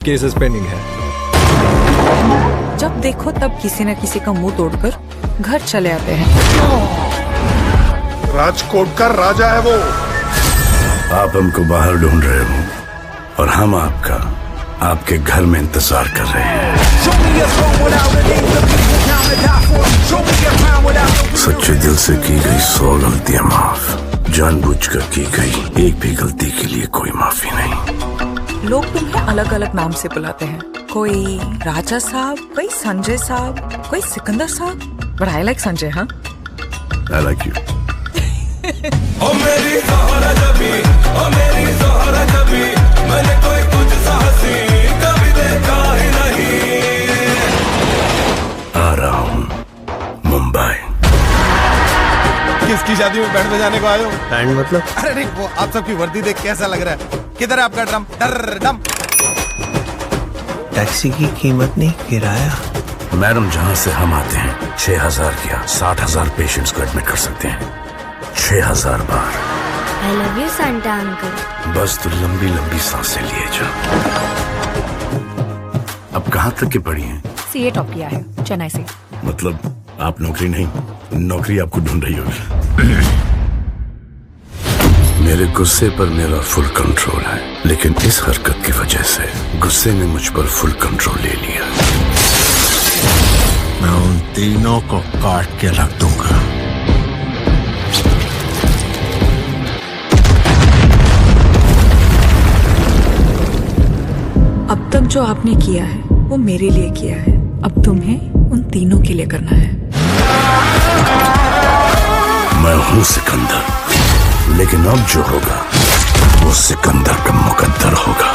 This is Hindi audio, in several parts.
केसेस पेंडिंग है। जब देखो तब किसी न किसी का मुंह तोड़कर घर चले आते हैं। राजकोट का राजा है वो। आप हमको बाहर ढूंढ रहे हो और हम आपके घर में इंतजार कर रहे हैं। सच्चे दिल से की गई 100 गलतियां माफ, जानबूझकर की गई एक भी गलती के लिए कोई माफी नहीं। लोग तुम्हें अलग अलग नाम से बुलाते हैं, कोई राजा साहब, कोई संजय साहब, कोई सिकंदर साहब। But I like Sanjay. हाँ, I like you. ओ मेरी ज़ोहरा जबी, ओ मेरी ज़ोहरा जबी, मैंने कोई कुछ साहसी कभी देखा ही नहीं। आ रहा हूँ मुंबई। किसकी शादी में बैंड बजाने को आए हो? बैंड मतलब? अरे नहीं, वो आप सबकी वर्दी देख कैसा लग रहा है? किधर है आपका ड्रम? डर डम। टैक्सी की कीमत नहीं, किराया। मैडम, जहाँ से हम आते हैं 6000 क्या 60,000 पेशेंट्स को एडमिट कर सकते हैं 6000 बार। I love you, Santa uncle. बस तो लंबी लंबी सांसें लिए जा। अब कहाँ तक की पढ़ी हैं? सीए टॉप किया है चेन्नई से। मतलब आप नौकरी नहीं, नौकरी आपको ढूंढ रही होगी। मेरे गुस्से पर मेरा फुल कंट्रोल है, लेकिन इस हरकत की वजह से गुस्से ने मुझ पर फुल कंट्रोल ले लिया। मैं उन तीनों को काट के रख दूंगा। अब तक जो आपने किया है वो मेरे लिए किया है, अब तुम्हें उन तीनों के लिए करना है। मैं हूँ सिकंदर, लेकिन अब जो होगा वो सिकंदर का मुकद्दर होगा।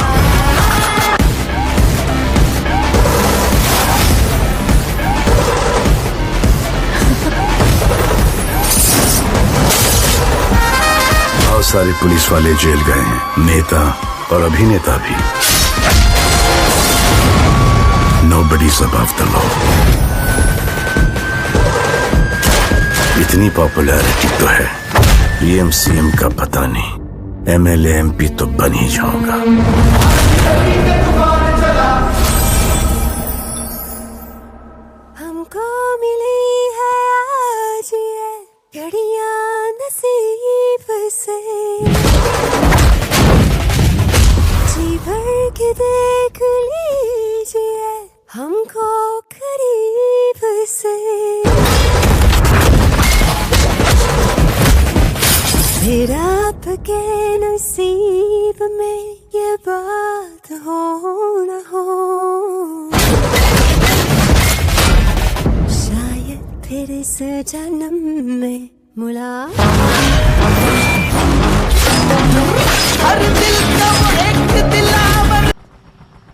बहुत सारे पुलिस वाले जेल गए हैं, नेता और अभिनेता भी। Nobody's above the law। इतनी पॉपुलैरिटी तो है, पीएम सीएम का पता नहीं, एमएलए एमपी तो बन ही जाऊंगा। हमको मिली है आज ये घड़ियां नसीब से, जी भर के देख लीजिए हमको करीब से। फिर आपके नसीब में ये बात हो न हो, शायद फिर इस जन्म में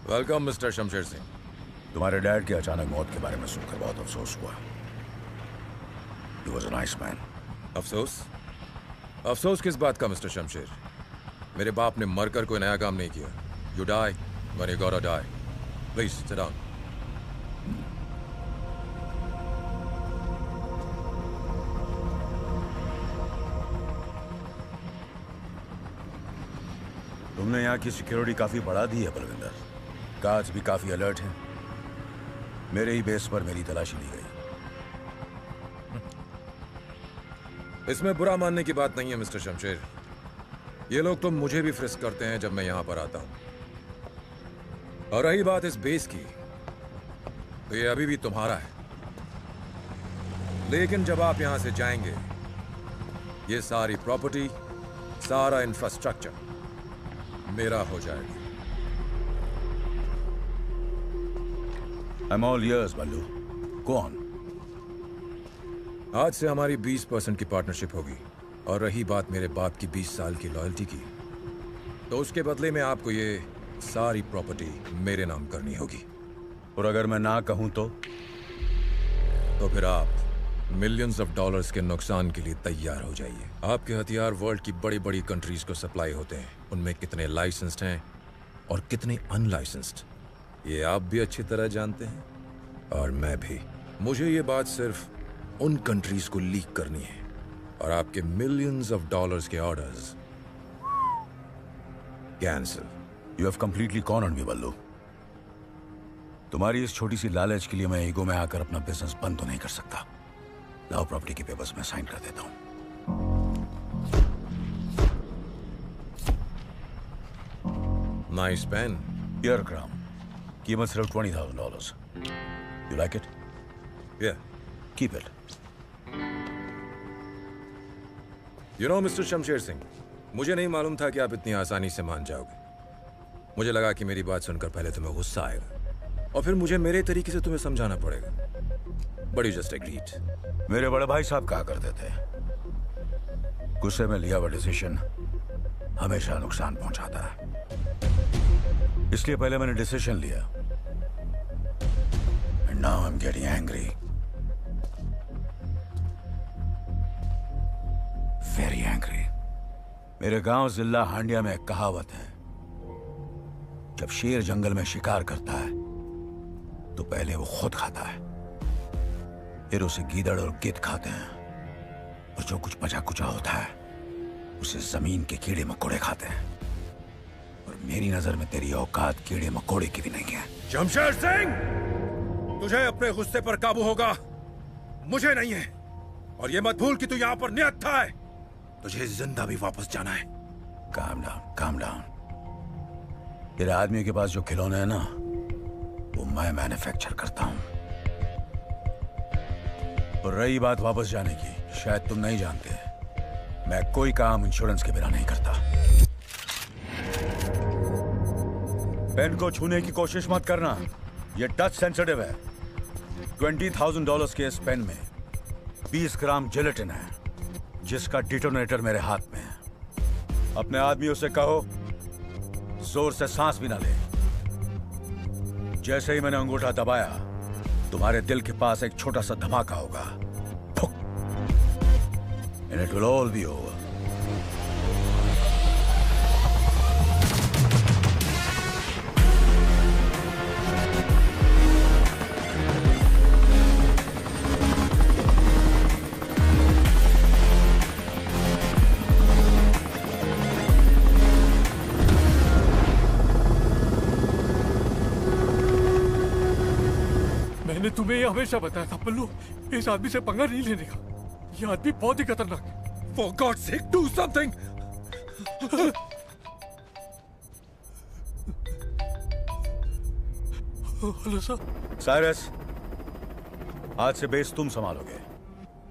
वेलकम मिस्टर शमशेर सिंह। तुम्हारे डैड की अचानक मौत के बारे में सुनकर बहुत अफसोस हुआ। He was a nice man। अफसोस? अफसोस किस बात का मिस्टर शमशेर? मेरे बाप ने मरकर कोई नया काम नहीं किया। You die when you gotta die। Please sit down। तुमने यहाँ की सिक्योरिटी काफी बढ़ा दी है बलविंदर। गार्ड्स भी काफी अलर्ट हैं। मेरे ही बेस पर मेरी तलाशी ली गई। इसमें बुरा मानने की बात नहीं है मिस्टर शमशेर। ये लोग तो मुझे भी फ्रिस्क करते हैं जब मैं यहां पर आता हूं। और रही बात इस बेस की, तो ये अभी भी तुम्हारा है। लेकिन जब आप यहां से जाएंगे, ये सारी प्रॉपर्टी, सारा इंफ्रास्ट्रक्चर मेरा हो जाएगा। I'm all ears, Ballu. Go on। आज से हमारी 20% की पार्टनरशिप होगी, और रही बात मेरे बाप की 20 साल की लॉयल्टी की, तो उसके बदले में आपको ये सारी प्रॉपर्टी मेरे नाम करनी होगी। और अगर मैं ना कहूं तो फिर आप मिलियंस ऑफ डॉलर्स के नुकसान के लिए तैयार हो जाइए। आपके हथियार वर्ल्ड की बड़ी बड़ी कंट्रीज को सप्लाई होते हैं। उनमें कितने लाइसेंस्ड हैं और कितने अनलाइसेंस्ड, ये आप भी अच्छी तरह जानते हैं, और मैं भी। मुझे ये बात सिर्फ उन कंट्रीज को लीक करनी है, और आपके मिलियंस ऑफ डॉलर्स के orders cancel. You have completely cornered me, बल्लू। तुम्हारी इस छोटी सी लालच के लिए मैं ईगो में आकर अपना बिजनेस बंद तो नहीं कर सकता। लाओ प्रॉपर्टी के पेपर्स में साइन कर देता हूं। Nice pen. Here, Kram. कीमत सिर्फ $20,000. You like it? Yeah. Keep it. You know, mister Shamsher Singh, मुझे नहीं मालूम था कि आप इतनी आसानी से मान जाओगे। मुझे लगा कि मेरी बात सुनकर पहले तुम्हें गुस्सा आएगा और फिर मुझे मेरे तरीके से तुम्हें समझाना पड़ेगा। But you just agreed. मेरे बड़े भाई साहब कहा करते थे, गुस्से में लिया हुआ डिसीजन हमेशा नुकसान पहुंचाता है। इसलिए पहले मैंने डिसीजन लिया। And now I'm getting angry. Very angry. मेरे गांव जिला हांडिया में एक कहावत है, जब शेर जंगल में शिकार करता है तो पहले वो खुद खाता है, फिर उसे गीदड़ और गिद्ध खाते हैं, और जो कुछ बचा कुचा होता है उसे जमीन के कीड़े मकोड़े खाते हैं। और मेरी नजर में तेरी औकात कीड़े मकोड़े की भी नहीं है। शमशेर सिंह, तुझे अपने गुस्से पर काबू होगा, मुझे नहीं है। और ये मत भूल कि तू यहाँ पर निहत्था है, तुझे जिंदा भी वापस जाना है। Calm down, calm down. तेरे आदमी के पास जो खिलौने हैं ना, वो मैं मैन्युफैक्चर करता हूं। और रही बात वापस जाने की, शायद तुम नहीं जानते, मैं कोई काम इंश्योरेंस के बिना नहीं करता। पेन को छूने की कोशिश मत करना, ये टच सेंसिटिव है। $20,000 के इस पेन में 20 ग्राम जिलेटिन है, जिसका डिटोनेटर मेरे हाथ में है। अपने आदमियों से कहो जोर से सांस भी ना ले। जैसे ही मैंने अंगूठा दबाया, तुम्हारे दिल के पास एक छोटा सा धमाका होगा, and it will all be over. मैंने तुम्हें ये हमेशा बताया था पल्लू, इस आदमी से पंगा नहीं लेने का। ये आदमी बहुत ही खतरनाक है। For God's sake, do something! Hello sir. Cyrus, आज से बेस तुम संभालोगे।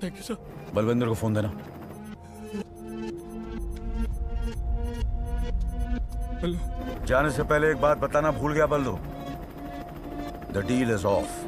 Thank you sir. बलविंदर को फोन देना। हेलो। जाने से पहले एक बात बताना भूल गया बल्लू, द डील इज ऑफ।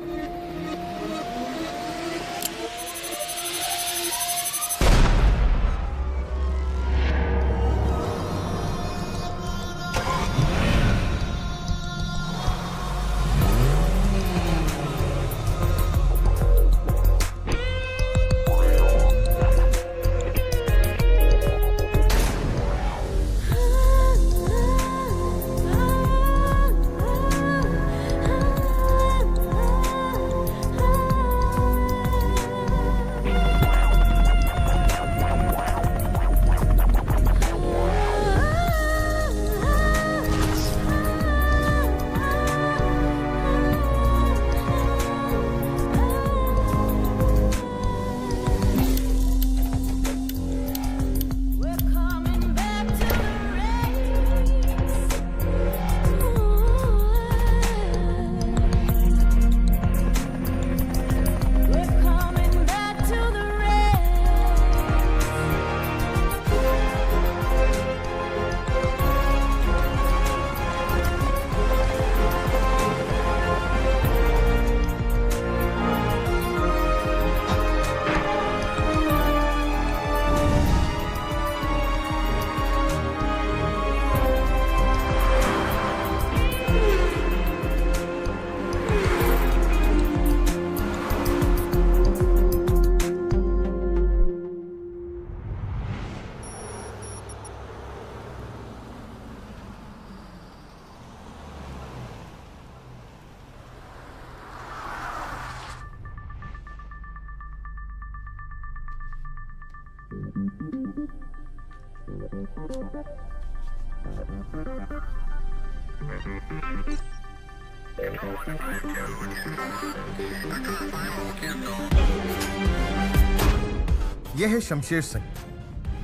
यह है शमशेर सिंह,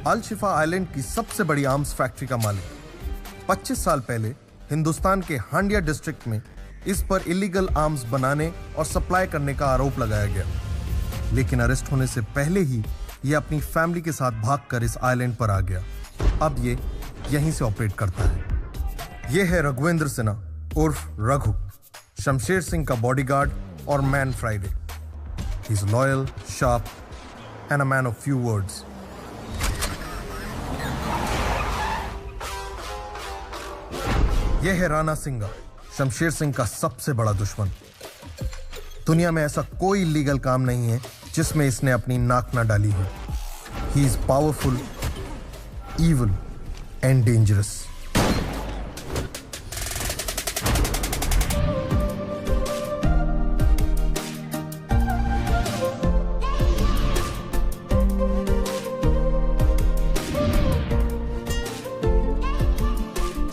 अल शिफा आइलैंड की सबसे बड़ी आर्म्स फैक्ट्री का मालिक। 25 साल पहले हिंदुस्तान के हांडिया डिस्ट्रिक्ट में इस पर इलीगल आर्म्स बनाने और सप्लाई करने का आरोप लगाया गया, लेकिन अरेस्ट होने से पहले ही यह अपनी फैमिली के साथ भागकर इस आइलैंड पर आ गया। अब ये यहीं से ऑपरेट करता है। यह है रघुवेंद्र सिन्हा उर्फ रघु, शमशेर सिंह का बॉडीगार्ड और man Friday. He is loyal, sharp and a man of few words. यह है राणा सिंघा, शमशेर सिंह का सबसे बड़ा दुश्मन। दुनिया में ऐसा कोई लीगल काम नहीं है जिसमें इसने अपनी नाक ना डाली हो। He is powerful, evil and dangerous.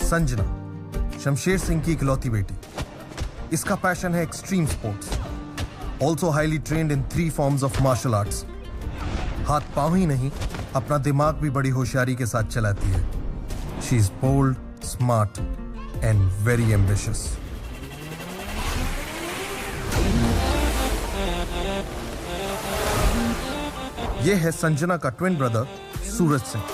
Sanjana, Shamsher Singh की इकलौती बेटी। इसका पैशन है extreme sports, also highly trained in 3 forms of martial arts. हाथ पांव ही नहीं, अपना दिमाग भी बड़ी होशियारी के साथ चलाती है। She is bold, smart and very ambitious. यह है संजना का ट्विन ब्रदर सूरज सिंह।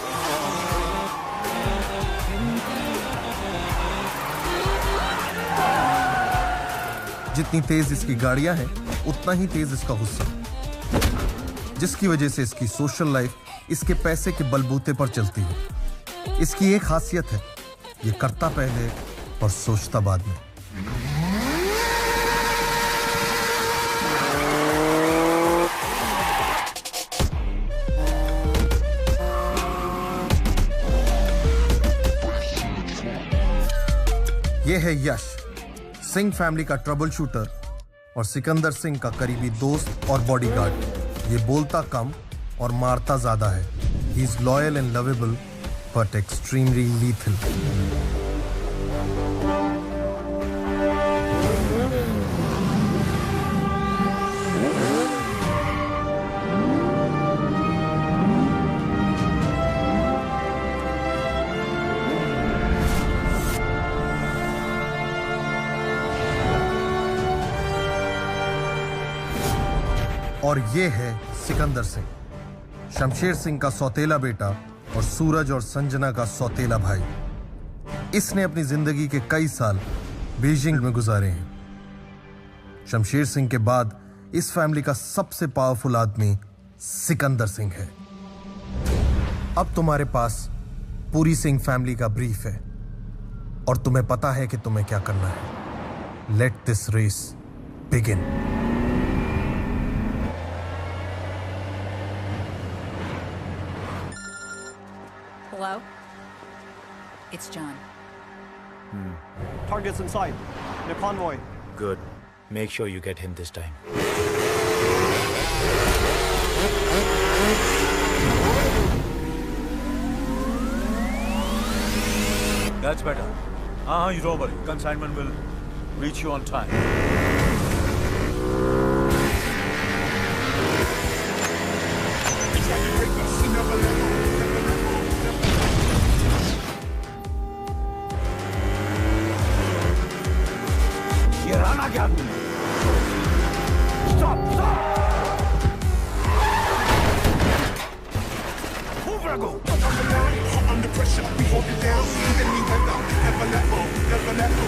जितनी तेज इसकी गाड़ियां हैं, उतना ही तेज इसका गुस्सा, जिसकी वजह से इसकी सोशल लाइफ इसके पैसे के बलबूते पर चलती है। इसकी एक खासियत है, ये करता पहले और सोचता बाद में। यह है यश, सिंह फैमिली का ट्रबल शूटर और सिकंदर सिंह का करीबी दोस्त और बॉडीगार्ड। ये बोलता कम और मारता ज्यादा है। He is loyal and lovable but extremely lethal. और ये है सिकंदर सिंह, शमशेर सिंह का सौतेला बेटा और सूरज और संजना का सौतेला भाई। इसने अपनी जिंदगी के कई साल बीजिंग में गुजारे हैं। शमशेर सिंह के बाद इस फैमिली का सबसे पावरफुल आदमी सिकंदर सिंह है। अब तुम्हारे पास पूरी सिंह फैमिली का ब्रीफ है और तुम्हें पता है कि तुम्हें क्या करना है। Let this race begin. Hello? It's John. Target's in sight. In a convoy. Good. Make sure you get him this time. That's better. You don't worry. Consignment will reach you on time. ये राणा क्या आदमी है? Stop! Stop! Move, Raghu! Under pressure, we hold it down. Then we went up. Never let go. Never let go.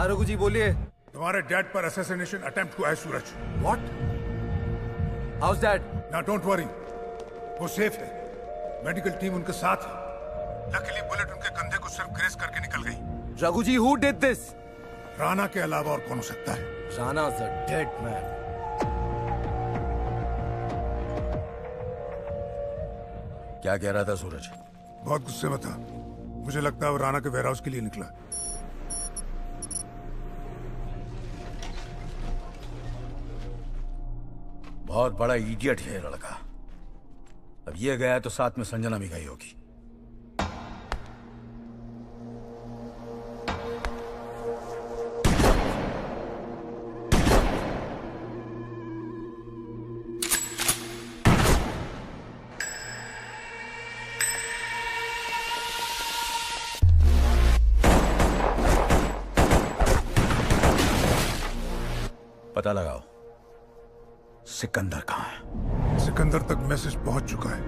हाँ रघु जी बोलिए। तुम्हारे डैड पर असैसिनेशन अटेम्प्ट हुआ है सूरज। What? How's that? Now don't worry, वो सेफ है। मेडिकल टीम उनके साथ है। लकीली बुलेट उनके कंधे को सिर्फ ग्रेस करके निकल गई। रघु जी, who did this? राणा के अलावा और कौन हो सकता है? Rana's a dead man. क्या कह रहा था सूरज? बहुत गुस्से में था। मुझे लगता है वो राणा के वेयरहाउस के लिए निकला। बहुत बड़ा इडियट है ये लड़का। अब ये गया तो साथ में संजना भी गई होगी। पता लगाओ सिकंदर कहाँ है। सिकंदर तक मैसेज पहुंच चुका है।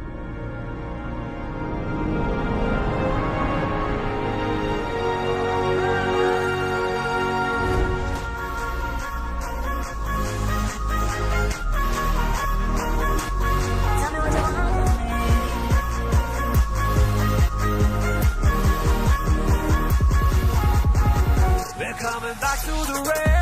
We're coming back to the race.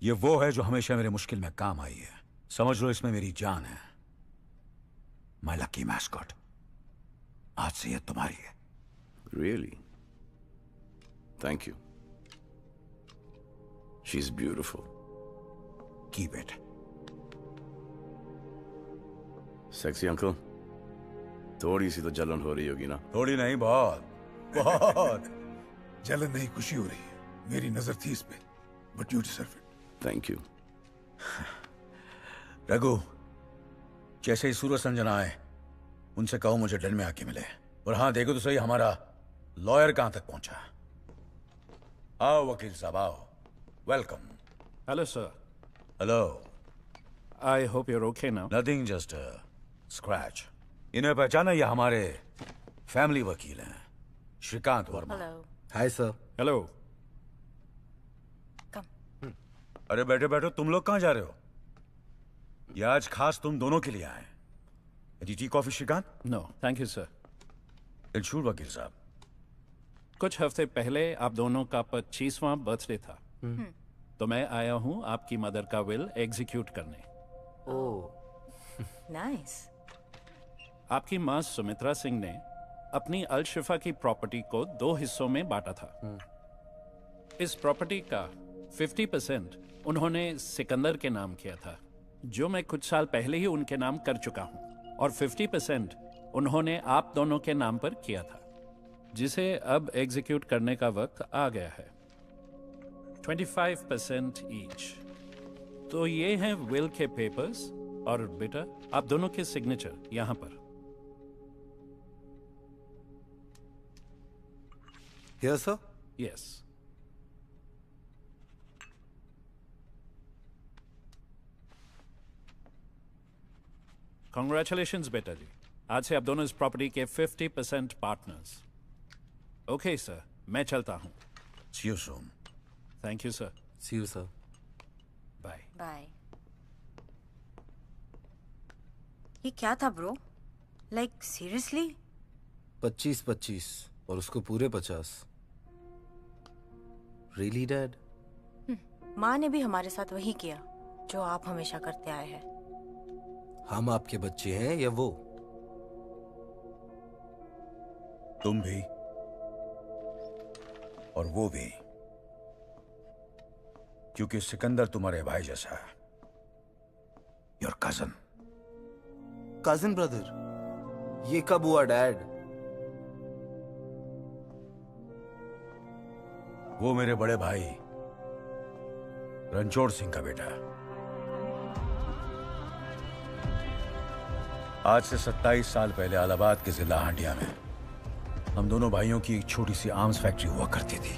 ये वो है जो हमेशा मेरे मुश्किल में काम आई है। समझ लो इसमें मेरी जान है। My lucky mascot. आज से ये तुम्हारी है। Really? Thank you. She's beautiful. Keep it. Sexy uncle? थोड़ी सी तो जलन हो रही होगी ना? थोड़ी नहीं, बहुत बहुत। जलन नहीं, खुशी हो रही है। मेरी नजर थी इस पे, but you deserve it. Thank you. Raghu, जैसे ही सूरज संजन आए उनसे कहो मुझे डन में आके मिले। और हाँ, देखो तो सही हमारा लॉयर कहां तक पहुंचा। आओ वकील साहब, आओ। Welcome. Hello, sir. Hello. I hope you're okay now. Nothing, just scratch. इन्हें पहचाना? ये हमारे फैमिली वकील हैं, Shrikant Verma. Hello. Hi, sir. Hello. अरे बैठो बैठो, तुम लोग कहां जा रहे हो? ये आज खास तुम दोनों के लिए आए। Tea coffee Shrikant? No, thank you, sir. इंशूर वकील साहब, कुछ हफ्ते पहले आप दोनों का 25वां बर्थडे था। तो मैं आया हूं आपकी मदर का विल एग्जीक्यूट करने। Nice. आपकी मां सुमित्रा सिंह ने अपनी अल-शिफा की प्रॉपर्टी को 2 हिस्सों में बांटा था। इस प्रॉपर्टी का 50% उन्होंने सिकंदर के नाम किया था, जो मैं कुछ साल पहले ही उनके नाम कर चुका हूं, और 50% उन्होंने आप दोनों के नाम पर किया था, जिसे अब एग्जीक्यूट करने का वक्त आ गया है। 25% ईच। तो ये हैं विल के पेपर्स, और बेटा आप दोनों के सिग्नेचर यहां पर। Here, sir? Yes. Congratulations, बेटा जी। आज से आप दोनों इस प्रॉपर्टी के 50% पार्टनर्स। ओके सर, मैं चलता हूं। See you soon. Thank you sir. See you, sir. Bye. Bye. ये क्या था ब्रो? Like seriously? 25-25 और उसको पूरे 50। Really, Dad? माँ ने भी हमारे साथ वही किया जो आप हमेशा करते आए हैं। हम आपके बच्चे हैं या वो? तुम भी और वो भी, क्योंकि सिकंदर तुम्हारे भाई जैसा है। Your cousin. Cousin brother? ये कब हुआ, Dad? वो मेरे बड़े भाई रणछोड़ सिंह का बेटा है। आज से 27 साल पहले इलाहाबाद के जिला हांडिया में हम दोनों भाइयों की एक छोटी सी आर्म्स फैक्ट्री हुआ करती थी।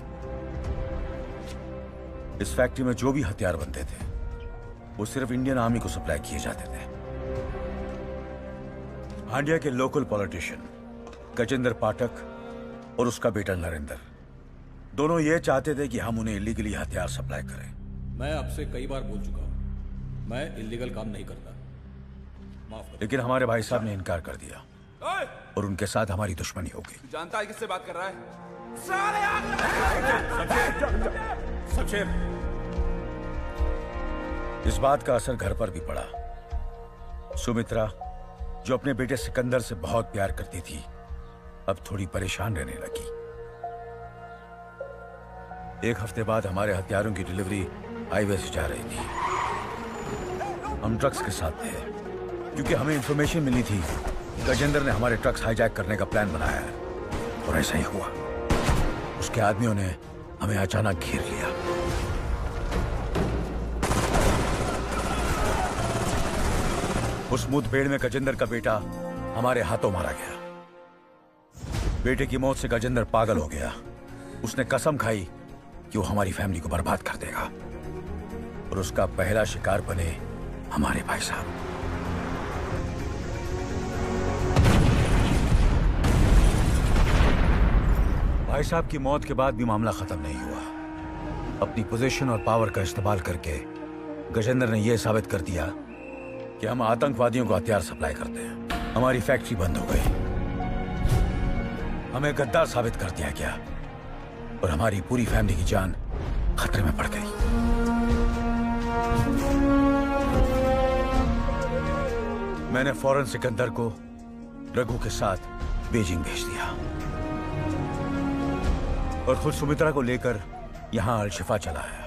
इस फैक्ट्री में जो भी हथियार बनते थे वो सिर्फ इंडियन आर्मी को सप्लाई किए जाते थे। हांडिया के लोकल पॉलिटिशियन गजेंद्र पाठक और उसका बेटा नरेंद्र दोनों ये चाहते थे कि हम उन्हें इलीगली हथियार सप्लाई करें। मैं आपसे कई बार बोल चुका हूं, मैं इलीगल काम नहीं करता। माफ करो। लेकिन हमारे भाई साहब ने इनकार कर दिया और उनके साथ हमारी दुश्मनी हो गई। जानता है किससे बात कर रहा है? शमशेर, इस बात का असर घर पर भी पड़ा। सुमित्रा, जो अपने बेटे सिकंदर से बहुत प्यार करती थी, अब थोड़ी परेशान रहने लगी। एक हफ्ते बाद हमारे हथियारों की डिलीवरी हाईवे से जा रही थी। हम ट्रक्स के साथ थे, क्योंकि हमें इंफॉर्मेशन मिली थी गजेंद्र ने हमारे ट्रक्स हाईजैक करने का प्लान बनाया है। और ऐसा ही हुआ। उसके आदमियों ने हमें अचानक घेर लिया। उस मुठभेड़ में गजेंद्र का बेटा हमारे हाथों मारा गया। बेटे की मौत से गजेंद्र पागल हो गया। उसने कसम खाई कि वो हमारी फैमिली को बर्बाद कर देगा, और उसका पहला शिकार बने हमारे भाई साहब। भाई साहब की मौत के बाद भी मामला खत्म नहीं हुआ। अपनी पोजीशन और पावर का इस्तेमाल करके गजेंद्र ने यह साबित कर दिया कि हम आतंकवादियों को हथियार सप्लाई करते हैं। हमारी फैक्ट्री बंद हो गई। हमें गद्दार साबित कर दिया गया और हमारी पूरी फैमिली की जान खतरे में पड़ गई। मैंने फौरन सिकंदर को रघु के साथ बीजिंग भेज दिया और खुद सुमित्रा को लेकर यहां अल-शिफा चला आया।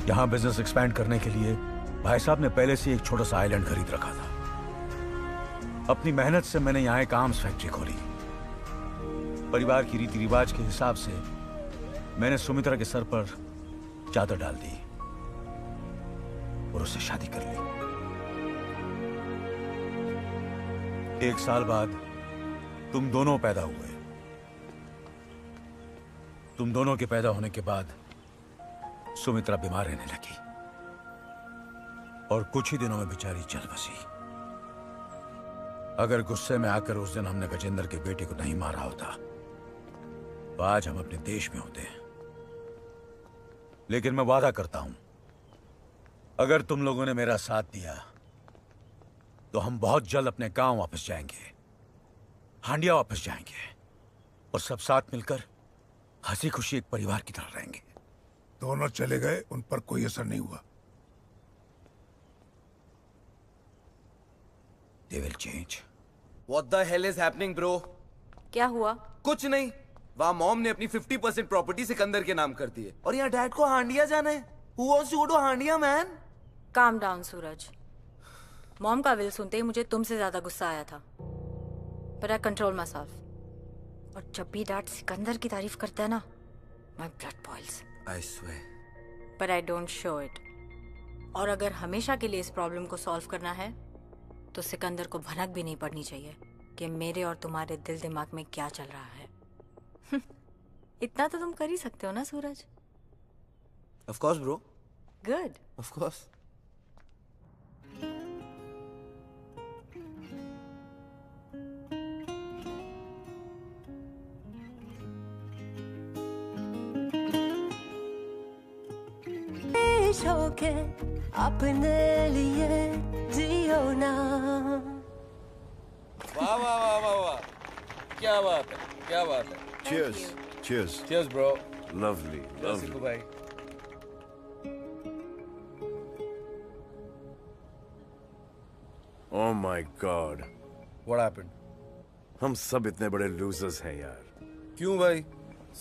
यहां बिजनेस एक्सपैंड करने के लिए भाई साहब ने पहले से एक छोटा सा आइलैंड खरीद रखा था। अपनी मेहनत से मैंने यहां एक आर्म्स फैक्ट्री खोली। परिवार की रीति रिवाज के हिसाब से मैंने सुमित्रा के सर पर चादर डाल दी और उससे शादी कर ली। 1 साल बाद तुम दोनों पैदा हुए। तुम दोनों के पैदा होने के बाद सुमित्रा बीमार रहने लगी और कुछ ही दिनों में बेचारी चल बसी। अगर गुस्से में आकर उस दिन हमने गजेंद्र के बेटे को नहीं मारा होता तो आज हम अपने देश में होते हैं। लेकिन मैं वादा करता हूं, अगर तुम लोगों ने मेरा साथ दिया तो हम बहुत जल्द अपने गांव वापस जाएंगे, हांडिया वापस जाएंगे और सब साथ मिलकर हंसी खुशी एक परिवार की तरह रहेंगे। दोनों चले गए, उन पर कोई असर नहीं हुआ। They will change. What the hell is happening, bro? क्या हुआ? कुछ नहीं। वहाँ मॉम ने अपनी 50% प्रॉपर्टी सिकंदर के नाम कर दी है और यहाँ डैड को हांडिया जाना है। Who wants to go to Handia, man? Calm down, Suraj. Mom का विल सुनते ही मुझे तुमसे ज्यादा गुस्सा आया था, but I control myself। और जब भी डैड सिकंदर की तारीफ करता है ना, my blood boils। I swear। But I don't show it। और अगर हमेशा के लिए इस प्रॉब्लम को सॉल्व करना है तो सिकंदर को भनक भी नहीं पड़नी चाहिए कि मेरे और तुम्हारे दिल दिमाग में क्या चल रहा है। इतना तो तुम कर ही सकते हो ना सूरज? Of course, bro। Good। Of course। शौक है अपने लिए जियो ना। वाह वाह वाह वाह वाह, क्या बात है, क्या बात है। Cheers, cheers, Cheers, bro। lovely, lovely। भाई। Oh my God, What happened? हम सब इतने बड़े लूजर्स हैं यार। क्यों भाई?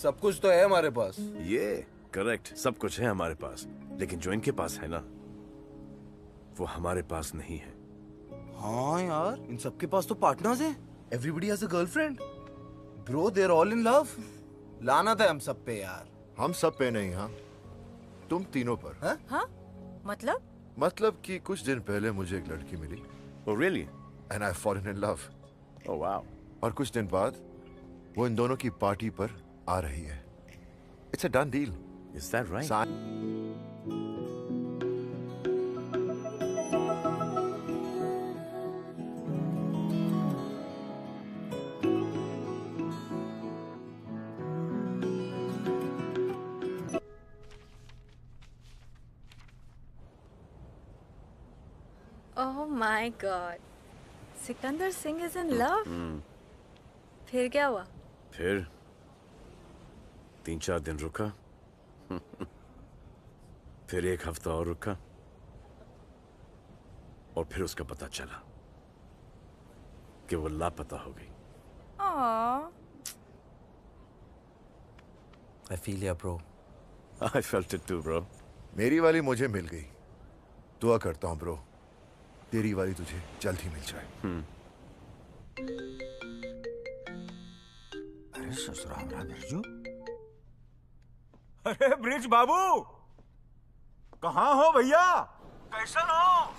सब कुछ तो है हमारे पास। ये करेक्ट, सब कुछ है हमारे पास, लेकिन जो इनके पास है ना, वो हमारे पास नहीं है। हाँ यार, इन सबके पास तो पार्टनर्स हैं। Everybody has a girlfriend। Bro, they're all in love। लानत है हम सब पे यार। हम सब पे नहीं, हाँ तुम तीनों पर। हाँ? मतलब कि कुछ दिन पहले मुझे एक लड़की मिली। Oh really? And I fallen in love। Oh wow। और कुछ दिन बाद वो इन दोनों की पार्टी पर आ रही है। It's a done deal। Is that right? Oh my God। Sikandar Singh is in love? फिर क्या हुआ? फिर 3-4 दिन रुका, फिर 1 हफ्ता और रुका और फिर उसका पता चला कि वो लापता हो गई। Aww। I feel ya, bro। I felt it too, bro। मेरी वाली मुझे मिल गई। दुआ करता हूँ ब्रो, तेरी वाली तुझे जल्द ही मिल जाए। अरे ससुराल बिरजू। अरे ब्रिज बाबू, कहाँ हो भैया? कैसन हो?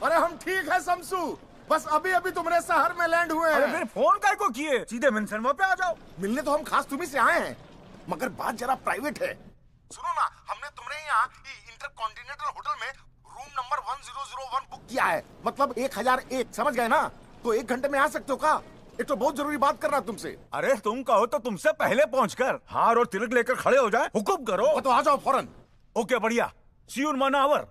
अरे हम ठीक है शमसू, बस अभी अभी तुम्हारे शहर में लैंड हुए हैं। अरे फिर फोन काय को किए? सीधे मेंशन पे आ जाओ। मिलने तो हम खास तुम्ही से आए हैं, मगर बात जरा प्राइवेट है। सुनो ना, हमने तुम्हारे यहाँ इंटरकॉन्टिनेंटल होटल में रूम नंबर 1001 बुक किया है, मतलब 1001, समझ गए ना? तो 1 घंटे में आ सकते हो का? एक तो बहुत जरूरी बात करना तुमसे। अरे तुम कहो तो तुमसे पहले पहुंचकर हार और तिलक लेकर खड़े हो जाए। हुक्म करो। तो आ जाओ फौरन। ओके बढ़िया, सी यू इन 1 आवर।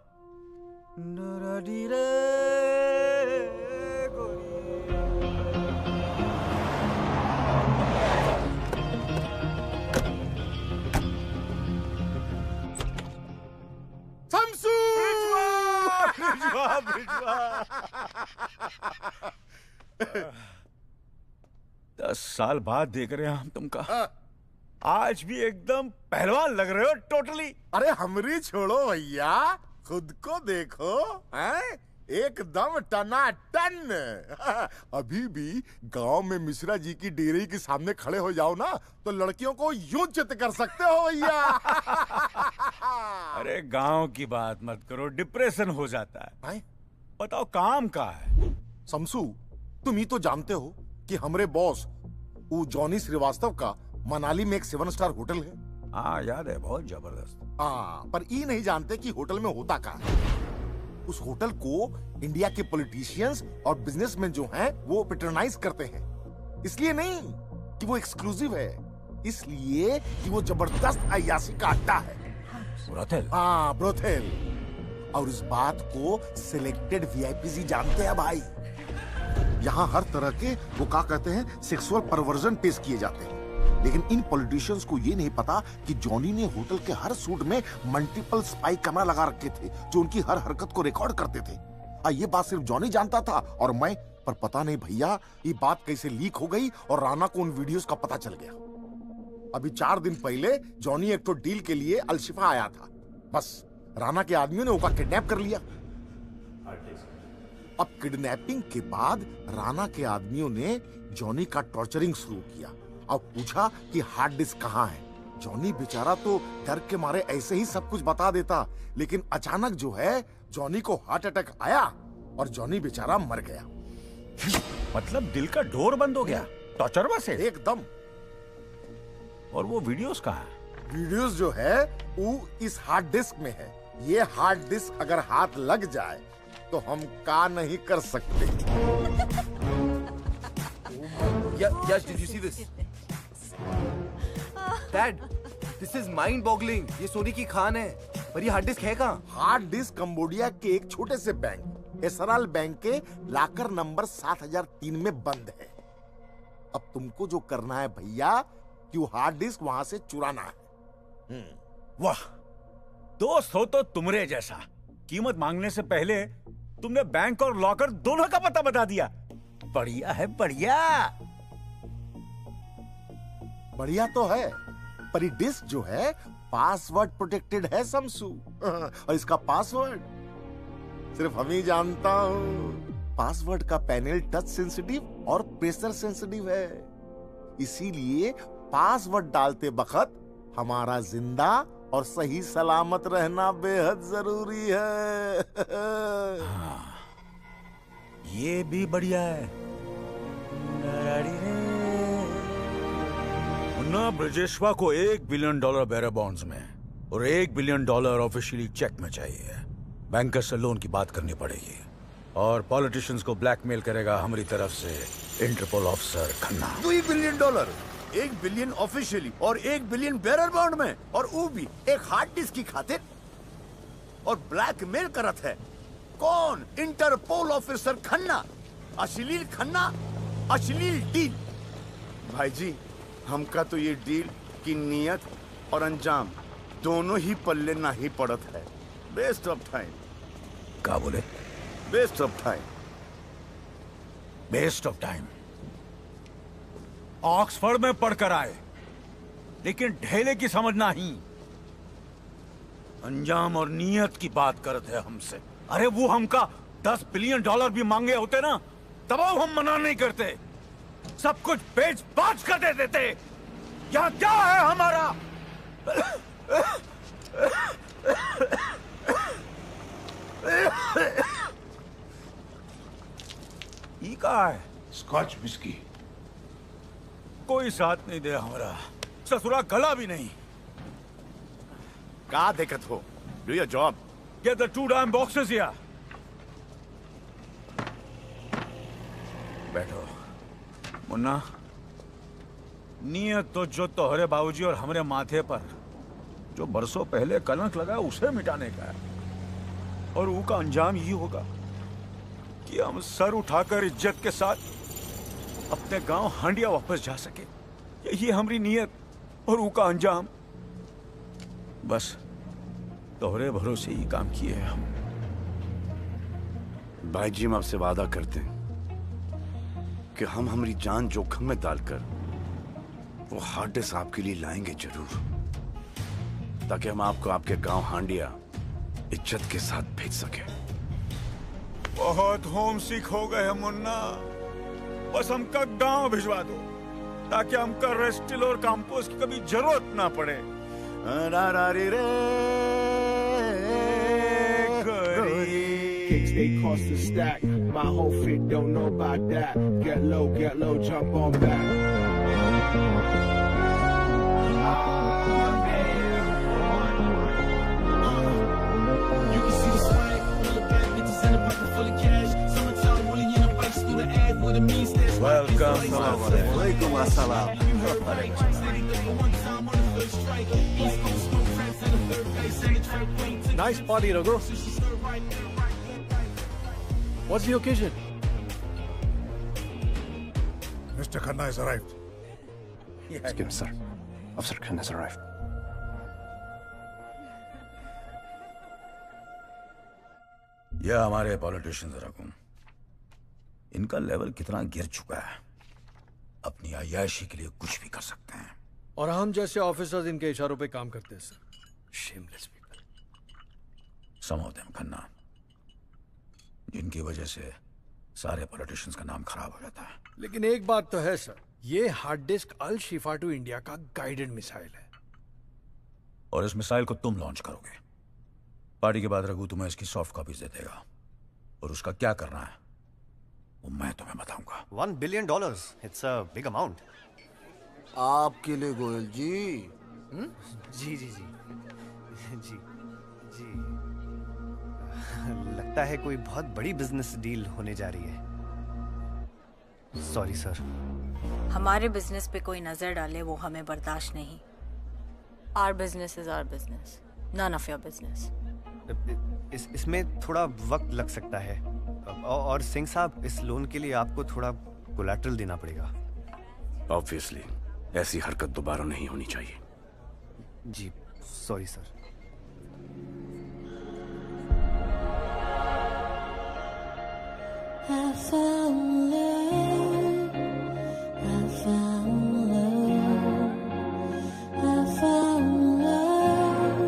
शमसू! बिटवा। 10 साल बाद देख रहे हैं हम तुमका। आज भी एकदम पहलवान लग रहे हो टोटली। अरे हमरी छोड़ो भैया, खुद को देखो, हैं? एकदम टनाटन। अभी भी गांव में मिश्रा जी की डेयरी के सामने खड़े हो जाओ ना तो लड़कियों को यूं चित कर सकते हो भैया। अरे गांव की बात मत करो, डिप्रेशन हो जाता है। बताओ काम का है। समसू, तुम ही तो जानते हो कि हमारे बॉस वो जॉनी श्रीवास्तव का मनाली में एक 7 स्टार होटल है। हाँ याद है, बहुत जबरदस्त। हाँ, पर ये नहीं जानते कि होटल में होता क्या है। उस होटल को इंडिया के पॉलिटिशियंस और बिजनेसमैन जो हैं वो पैट्रोनाइज करते हैं। इसलिए नहीं कि वो एक्सक्लूसिव है, इसलिए कि वो जबरदस्त अय्याशी का अड्डा है। ब्रोथेल? हाँ, ब्रोथेल। और इस बात को सिलेक्टेड वीआईपी जानते हैं भाई। यहाँ हर तरह के वो क्या कहते हैं सेक्सुअल परवर्जन पेश किए जाते हैं। लेकिन इन पॉलिटिशियंस को ये नहीं पता कि जॉनी ने होटल के हर सूट में मल्टीपल स्पाई कैमरा लगा रखे थे जो उनकी हर हरकत को रिकॉर्ड करते थे। ये बात सिर्फ जॉनी जानता था और मैं, पर पता नहीं भैया ये बात कैसे लीक हो गई और राणा को उन वीडियोस का पता चल गया। अभी 4 दिन पहले जॉनी एक तो डील के लिए अलशिफा आया था, बस राणा के आदमियों ने उसका किडनैप कर लिया। अब किडनैपिंग के बाद राणा के आदमियों ने जॉनी का टॉर्चरिंग शुरू किया। अब पूछा कि हार्ड डिस्क कहाँ है। जॉनी बेचारा तो डर के मारे ऐसे ही सब कुछ बता देता, लेकिन अचानक जो है जॉनी को हार्ट अटैक आया और जॉनी बेचारा मर गया। मतलब दिल का डोर बंद हो गया टॉर्चर में से? एकदम। और वो वीडियोस कहाँ है? वीडियोस जो है वो इस हार्ड डिस्क में है। ये हार्ड डिस्क अगर हाथ लग जाए तो हम का नहीं कर सकते। Yash, did you see this? Dad, this is mind-boggling. ये सोने की खान है, पर ये हार्ड डिस्क है कहाँ? हार्ड डिस्क कंबोडिया के एक छोटे से बैंक, एसराल बैंक के लाकर नंबर 7003 में बंद है। अब तुमको जो करना है भैया कि वो हार्ड डिस्क वहां से चुराना है। वाह, दोस्त हो तो तुमरे जैसा। कीमत मांगने से पहले तुमने बैंक और लॉकर दोनों का पता बता दिया। बढ़िया है, बढ़िया। बढ़िया तो है, पर ये डिस्क जो है पासवर्ड प्रोटेक्टेड है समसू। और इसका पासवर्ड सिर्फ हम ही जानता हूँ। पासवर्ड का पैनल टच सेंसिटिव और प्रेशर सेंसिटिव है, इसीलिए पासवर्ड डालते वक्त हमारा जिंदा और सही सलामत रहना बेहद जरूरी है। हाँ, ये भी बढ़िया है। मुन्ना, ब्रजेश्वा को $1 बिलियन बेरर बॉन्ड्स में और $1 बिलियन ऑफिशियली चेक में चाहिए। बैंकर से लोन की बात करनी पड़ेगी और पॉलिटिशियंस को ब्लैकमेल करेगा हमारी तरफ से Interpol officer Khanna. $2 billion, $1 billion officially और $1 बिलियन बेरर बॉन्ड में, और वो भी एक हार्ड डिस्क की खातिर। और ब्लैकमेल करत है कौन? Interpol officer Khanna. अश्लील खन्ना, अश्लील डील। भाई जी, हमका तो ये डील की नियत और अंजाम दोनों ही पल्ले ना ही पड़त है। Waste of time. क्या बोले? Waste of time. Waste of time. Oxford में पढ़कर आए, लेकिन ढेले की समझ नहीं। अंजाम और नियत की बात करते हैं हमसे। अरे वो हमका $10 बिलियन भी मांगे होते ना, तब हम मना नहीं करते, सब कुछ बेच बाच कर दे देते। यहाँ क्या है हमारा? ये कहा है? Scotch whisky. कोई साथ नहीं दे हमारा, ससुरा गला भी नहीं। का दिक्कत हो? Do your job. Get the 2 damn boxes here. बैठो। मुन्ना, नियत तो जो तोहरे बाबूजी और हमारे माथे पर जो बरसों पहले कलंक लगा उसे मिटाने का है। और वो का अंजाम ये होगा कि हम सर उठाकर इज्जत के साथ अपने गांव हांडिया वापस जा सके। यही हमारी नियत और वो का अंजाम। बस तोहरे भरोसे ही काम किए हम। भाई जी, हम आपसे वादा करते हैं कि हम हमारी जान जोखिम में डालकर वो हार्ड डिस्क आपके लिए लाएंगे जरूर, ताकि हम आपको आपके गांव हांडिया इज्जत के साथ भेज सके। बहुत होम सिक हो गए हम मुन्ना, बस हमका गांव भिजवा दो ताकि हमका रेस्टिल और कंपोस्ट की कभी जरूरत ना पड़े। Kicks they cost a stack. My whole fit don't know about that. Get low, jump on back. You can see the swag, full of bad bitches in a pocket full of cash. Summertime rolling in a bikes through the ad with a mean stash. Welcome, Walaikum assalam. Nice party, Raghu. What's the occasion? Mr. Khanna has arrived. Excuse me, sir. Officer Khan has arrived. यह हमारे पॉलिटिशियंस रकून, इनका लेवल कितना गिर चुका है, अपनी अय्याशी के लिए कुछ भी कर सकते हैं। और हम जैसे ऑफिसर्स इनके इशारों पे काम करते हैं sir. Shameless people. Some of them, Khanna, जिनकी वजह से सारे पॉलिटिशियंस का नाम खराब हो जाता है। लेकिन एक बात तो है सर, ये hard disk Al Shifa to India का गाइडेड मिसाइल है। और इस मिसाइल को तुम लॉन्च करोगे। पार्टी के बाद रघु तुम्हें इसकी सॉफ्ट कॉपीज दे देगा, और उसका क्या करना है वो मैं तुम्हें बताऊंगा। $1 billion. It's a big amount. आपके लिए गोयल जी। जी जी जी जी जी, लगता है कोई बहुत बड़ी बिजनेस डील होने जा रही है। Sorry sir. हमारे बिजनेस पे कोई नजर डाले वो हमें बर्दाश्त नहीं। Our business is our business, none of your business. इसमें थोड़ा वक्त लग सकता है, और सिंह साहब, इस लोन के लिए आपको थोड़ा कोलैटरल देना पड़ेगा। ऑब्वियसली ऐसी हरकत दोबारा नहीं होनी चाहिए। जी sorry sir. I found love, I found love, I found love,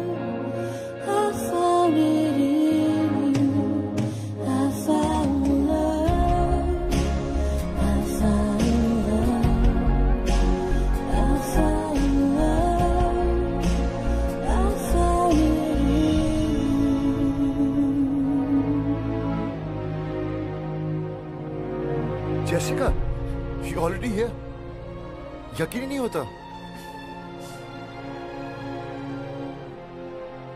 I found it in you. I found love, I found love, I found love, I found it in Jessica, you already here? यकीन ही नहीं होता।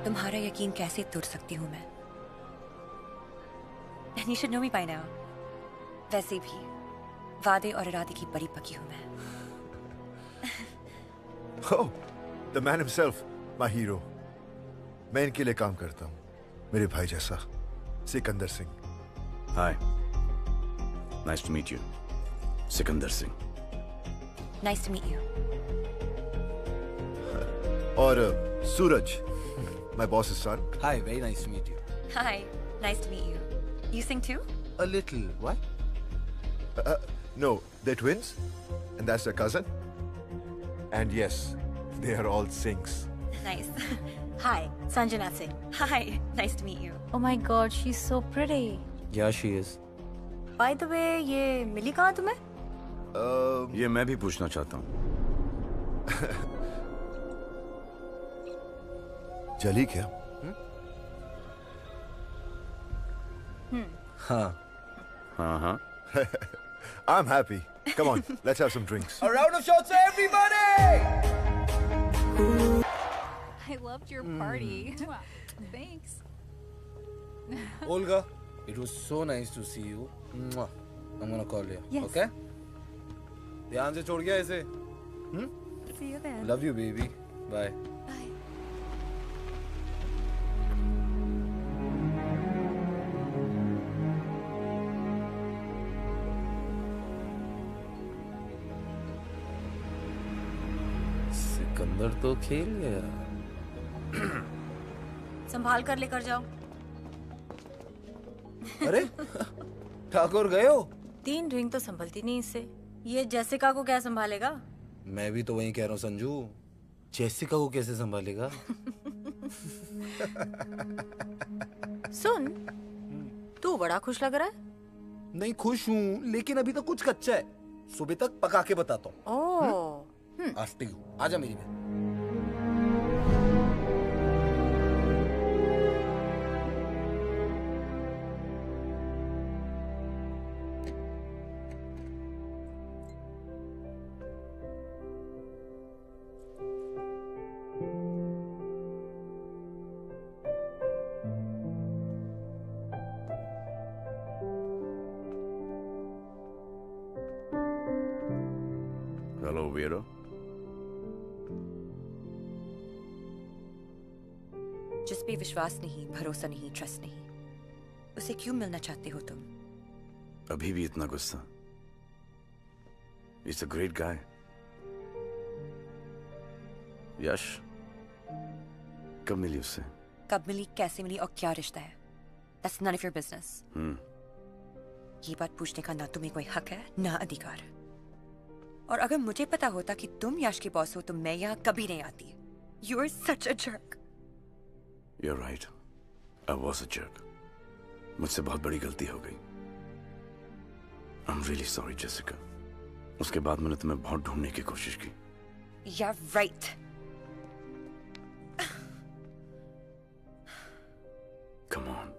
तुम्हारा यकीन कैसे तोड़ सकती हूँ मैं? And you should know me by now. वैसे भी वादे और इरादे की बड़ी पकी हूँ मैं। Oh, the man himself, my hero. मैं इनके लिए काम करता हूँ, मेरे भाई जैसा, Sikandar Singh. Hi. Nice to meet you. Sikandar Singh. Nice to meet you. और सूरज, my boss's son. Hi, very nice to meet you. Hi, nice to meet you. You sing too? A little. What? No, they're twins, and that's their cousin. And yes, they are all Singhs. Nice. Hi, Sanjana Singh. Hi, nice to meet you. Oh my God, she's so pretty. Yeah, she is. By the way, ये मिली कहाँ तुम्हें? ये मैं भी पूछना चाहता हूँ। जली क्या? हाँ। हाँ हाँ। I'm happy. Come on, let's have some drinks. A round of shots, everybody! I loved your party. Thanks. Olga, it was so nice to see you. Mwah. I'm gonna call you. Yes. Okay? ध्यान से छोड़ गया इसे। See you then. Love you, baby. Bye. Bye. Sikandar तो खेल गया। संभाल कर लेकर जाओ। अरे ठाकुर गए हो? 3 रिंग तो संभलती नहीं इससे। ये जेसिका को क्या संभालेगा? मैं भी तो वही कह रहा हूँ संजू, जेसिका को कैसे संभालेगा? सुन, तू बड़ा खुश लग रहा है। नहीं खुश हूँ, लेकिन अभी तक कुछ कच्चा है। सुबह तक पका के बताता हूँ। ओह, आफ्टर यू, आजा मेरी बहन। हेलो वीरो। जिस पे विश्वास नहीं, भरोसा नहीं, ट्रस्ट नहीं, उसे क्यों मिलना चाहते हो तुम? अभी भी इतना गुस्सा? He's a great guy. यश कब मिली उससे? कब मिली, कैसे मिली और क्या रिश्ता है? That's none of your business. ये बात पूछने का ना तुम्हें कोई हक है ना अधिकार। और अगर मुझे पता होता कि तुम यश के बॉस हो तो मैं यहाँ कभी नहीं आती। You are such a jerk. You're right. I was a jerk. मुझसे बहुत बड़ी गलती हो गई। I'm really sorry, Jessica. उसके बाद मैंने तुम्हें बहुत ढूंढने की कोशिश की। You're right. Come on.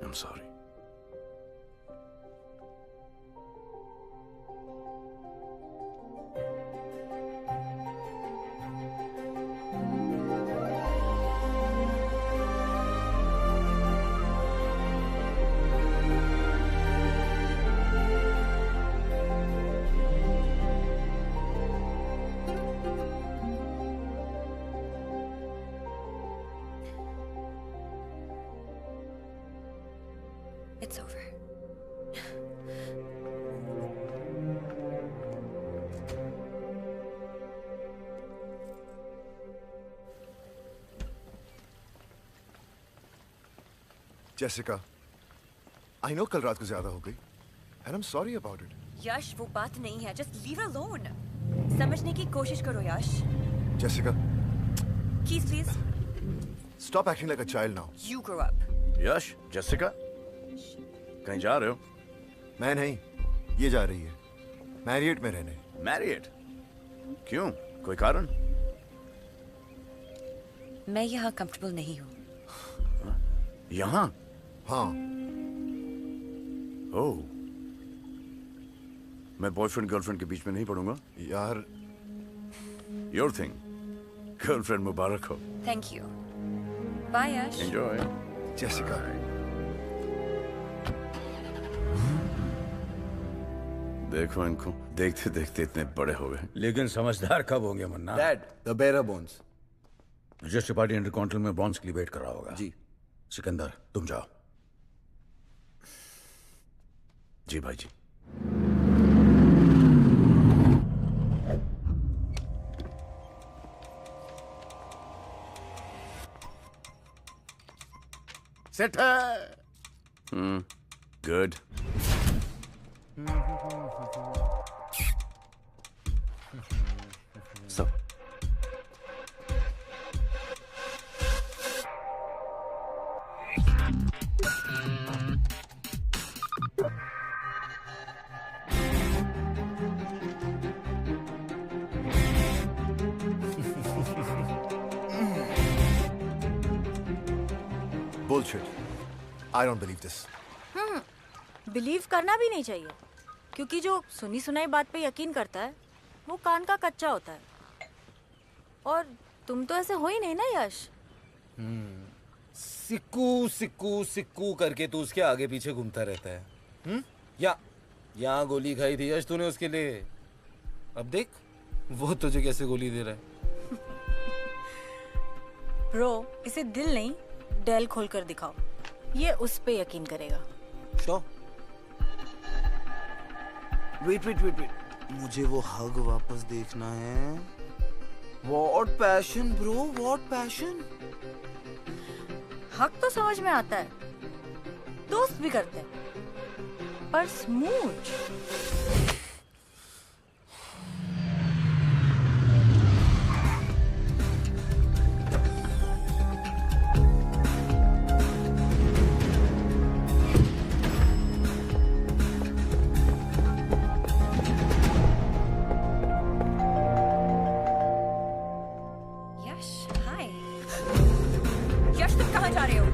I'm sorry. It's over. Jessica, I know कल रात को ज्यादा हो गई, and I'm sorry about it. यश, वो बात नहीं है। Just leave her alone. समझने की कोशिश करो यश। Jessica, Keys, please. stop acting like a child now. You grow up. Yash, Jessica, कहीं जा रहे हो? मैं नहीं, ये जा रही है मैरियट में रहने। मैरियट? क्यों? कोई कारण? मैं यहाँ कंफर्टेबल नहीं हूँ। यहाँ? हाँ। ओह, मैं बॉयफ्रेंड गर्लफ्रेंड के बीच में नहीं पड़ूंगा यार। Your thing. गर्लफ्रेंड मुबारक हो। Thank you. Bye Yash. Enjoy. Jessica. देखो इनको, देखते देखते इतने बड़े हो गए। लेकिन समझदार कब होंगे Munna? Dad, the bearer bonds. Register party intercontinental में बॉन्ड्स के लिए वेट कर रहा होगा। जी। सिकंदर, तुम जाओ। जी भाई जी। सेट है। गुड। सब Bullshit. I don't believe this. Believe करना भी नहीं चाहिए, क्योंकि जो सुनी सुनाई बात पे यकीन करता है वो कान का कच्चा होता है। और तुम तो ऐसे हो ही नहीं ना यश। सिक्कू सिक्कू सिक्कू करके तू उसके आगे पीछे घूमता रहता है। यहाँ गोली खाई थी यश तूने उसके लिए, अब देख वो तुझे कैसे गोली दे रहा है। ब्रो, इसे दिल नहीं डेल खोल कर दिखाओ, ये उस पे यकीन करेगा। Sure. Wait. मुझे वो हग वापस देखना है। What passion, bro? What passion? हक तो समझ में आता है, दोस्त भी करते हैं, पर स्मूच यश, हाय। यश, तुम कहाँ जा रहे हो?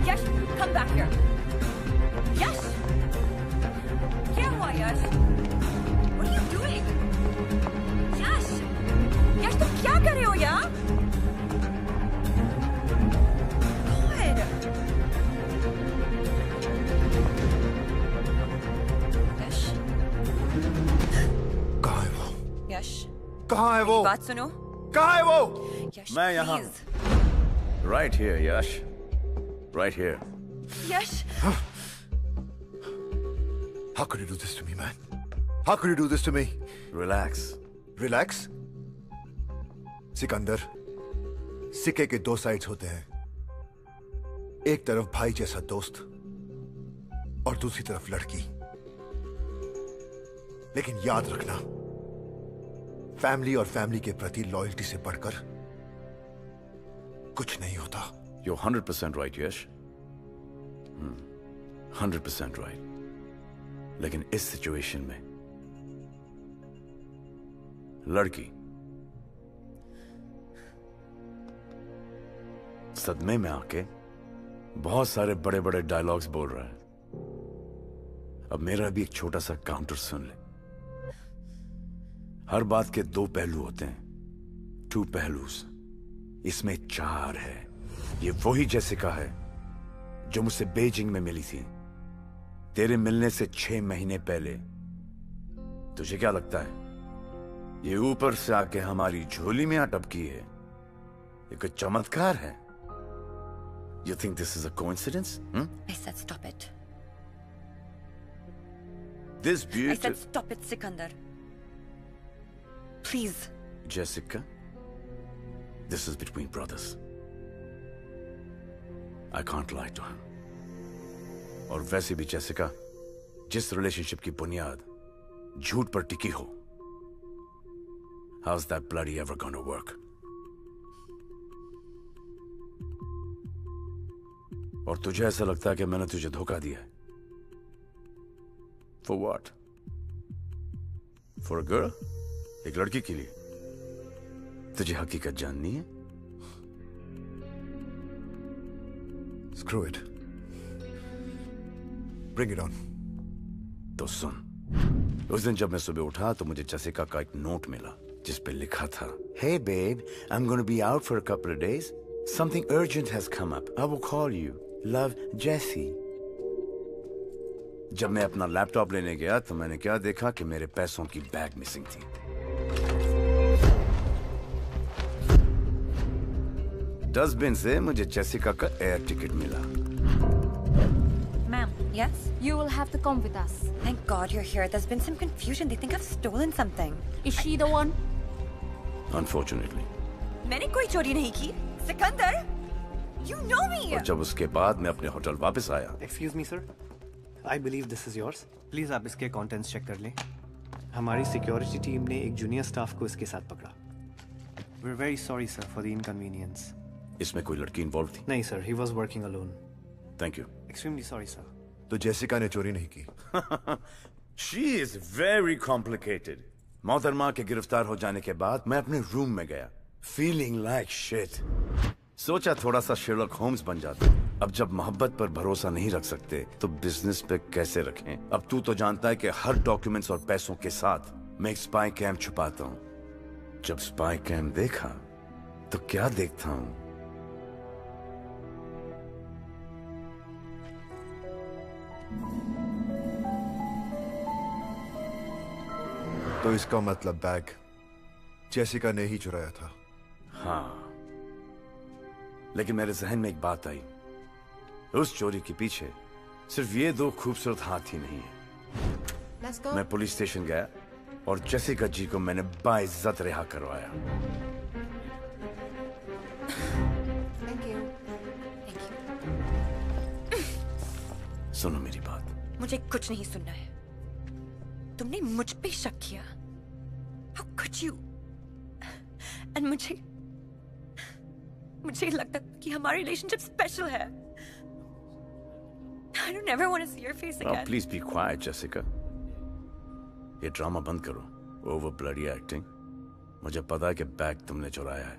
यश, come back here. यश, क्या हुआ यश? What are you doing? यश, यश तुम क्या कर रहे हो यार? God. यश, कहाँ है वो? यश, कहाँ है वो? मेरी बात सुनो। कहाँ है वो? यश, मैं यहाँ please. Right here Yash, right here. Yash, How could you do this to me, man? How could you do this to me? Relax. Relax? Sikandar, सिक्के के दो साइड्स होते हैं। एक तरफ भाई जैसा दोस्त और दूसरी तरफ लड़की। लेकिन याद रखना, फैमिली और फैमिली के प्रति लॉयल्टी से बढ़कर कुछ नहीं होता। You're 100% right, Yash. 100% right. लेकिन इस सिचुएशन में लड़की सदमे में आके बहुत सारे बड़े बड़े डायलॉग्स बोल रहा है। अब मेरा भी एक छोटा सा काउंटर सुन ले। हर बात के दो पहलू होते हैं, टू पहलूस। इसमें चार है। ये वही जेसिका है जो मुझसे बीजिंग में मिली थी, तेरे मिलने से 6 महीने पहले। तुझे क्या लगता है ये ऊपर से आके हमारी झोली में अटपकी है? ये कोई चमत्कार है? You think this is a coincidence? I said stop it. This I beautiful said stop it, Sikandar. Please. Jessica, this is between brothers. I can't lie to him. और वैसे भी जेसिका, जिस रिलेशनशिप की बुनियाद झूठ पर टिकी हो, how's that bloody ever gonna work? और तुझे ऐसा लगता है कि मैंने तुझे धोखा दिया है? For what? For a girl? एक लड़की के लिए? तुझे हकीकत जाननी है? Screw it. Bring it on. तो सुन, उस दिन जब मैं सुबह उठा तो मुझे जेसिका का एक नोट मिला जिस पे लिखा था, Hey babe, I'm going to be out for a couple of days. Something urgent has come up. I will call you. Love, Jessie. जब मैं अपना लैपटॉप लेने गया तो मैंने क्या देखा कि मेरे पैसों की बैग मिसिंग थी। डस्टबिन से मुझे जेसिका का एयर टिकट मिला। Ma'am, yes? You will have to come with us. Thank God you're here. There's been some confusion. They think I've stolen something. Is she the one? Unfortunately. मैंने कोई चोरी नहीं की। Sikandar, you know me. और जब उसके बाद मैं अपने होटल वापस आया। Excuse me, sir. I believe this is yours. Please आप इसके contents check कर लें। हमारी सिक्योरिटी टीम ने एक जूनियर स्टाफ को इसके साथ पकड़ा। We're very sorry, sir, for the inconvenience. इसमें कोई लड़की इन्वॉल्व थी? नहीं, sir. He was working alone. Thank you. Extremely sorry, sir. तो जेसिका ने चोरी नहीं की। She is very complicated. मोहतरमा के गिरफ्तार हो जाने के बाद मैं अपने रूम में गया, feeling like shit. सोचा थोड़ा सा शेरलॉक होम्स बन जाता। अब जब मोहब्बत पर भरोसा नहीं रख सकते तो बिजनेस पे कैसे रखें? अब तू तो जानता है कि हर डॉक्यूमेंट्स और पैसों के साथ मैं एक स्पाई कैम छुपाता हूँ। जब स्पाई कैम देखा तो क्या देखता हूँ? तो इसका मतलब बैग जेसिका ने ही चुराया था। हाँ, लेकिन मेरे जहन में एक बात आई, उस चोरी के पीछे सिर्फ ये दो खूबसूरत हाथ ही नहीं है। Let's go. मैं पुलिस स्टेशन गया और जेसिका जी को मैंने बाइज्जत रिहा करवाया। Thank you. Thank you. मुझे कुछ नहीं सुनना है। तुमने मुझ पे शक किया। How could you? And मुझे लगता था कि हमारा रिलेशनशिप स्पेशल है। I don't ever want to see your face again. Please be quite Jessica. ये ड्रामा बंद करो, ओवर ब्लडी एक्टिंग। मुझे पता है कि बैग तुमने चुराया है।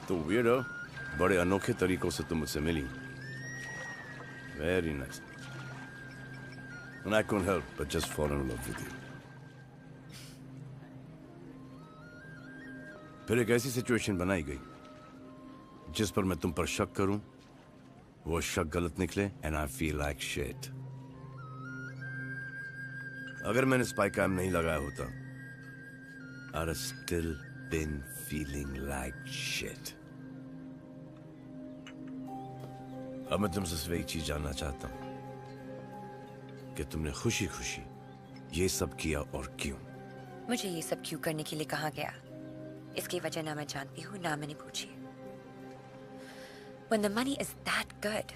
तो वीडियो बड़े अनोखे तरीकों से तुम मुझसे मिली। Very nice. And I couldn't help but just fall in love with you. फिर एक ऐसी सिचुएशन बनाई गई जिस पर मैं तुम पर शक करूं, वो शक गलत निकले, and I feel like shit. अगर मैंने स्पाई कैम नहीं लगाया होता, I'd have still been feeling like shit. अब मैं तुमसे सिर्फ एक चीज जानना चाहता हूं कि तुमने खुशी खुशी ये सब किया और क्यों? मुझे ये सब क्यों करने के लिए कहा गया, इसकी वजह ना मैं जानती हूँ ना मैंने पूछी। When the money is that good,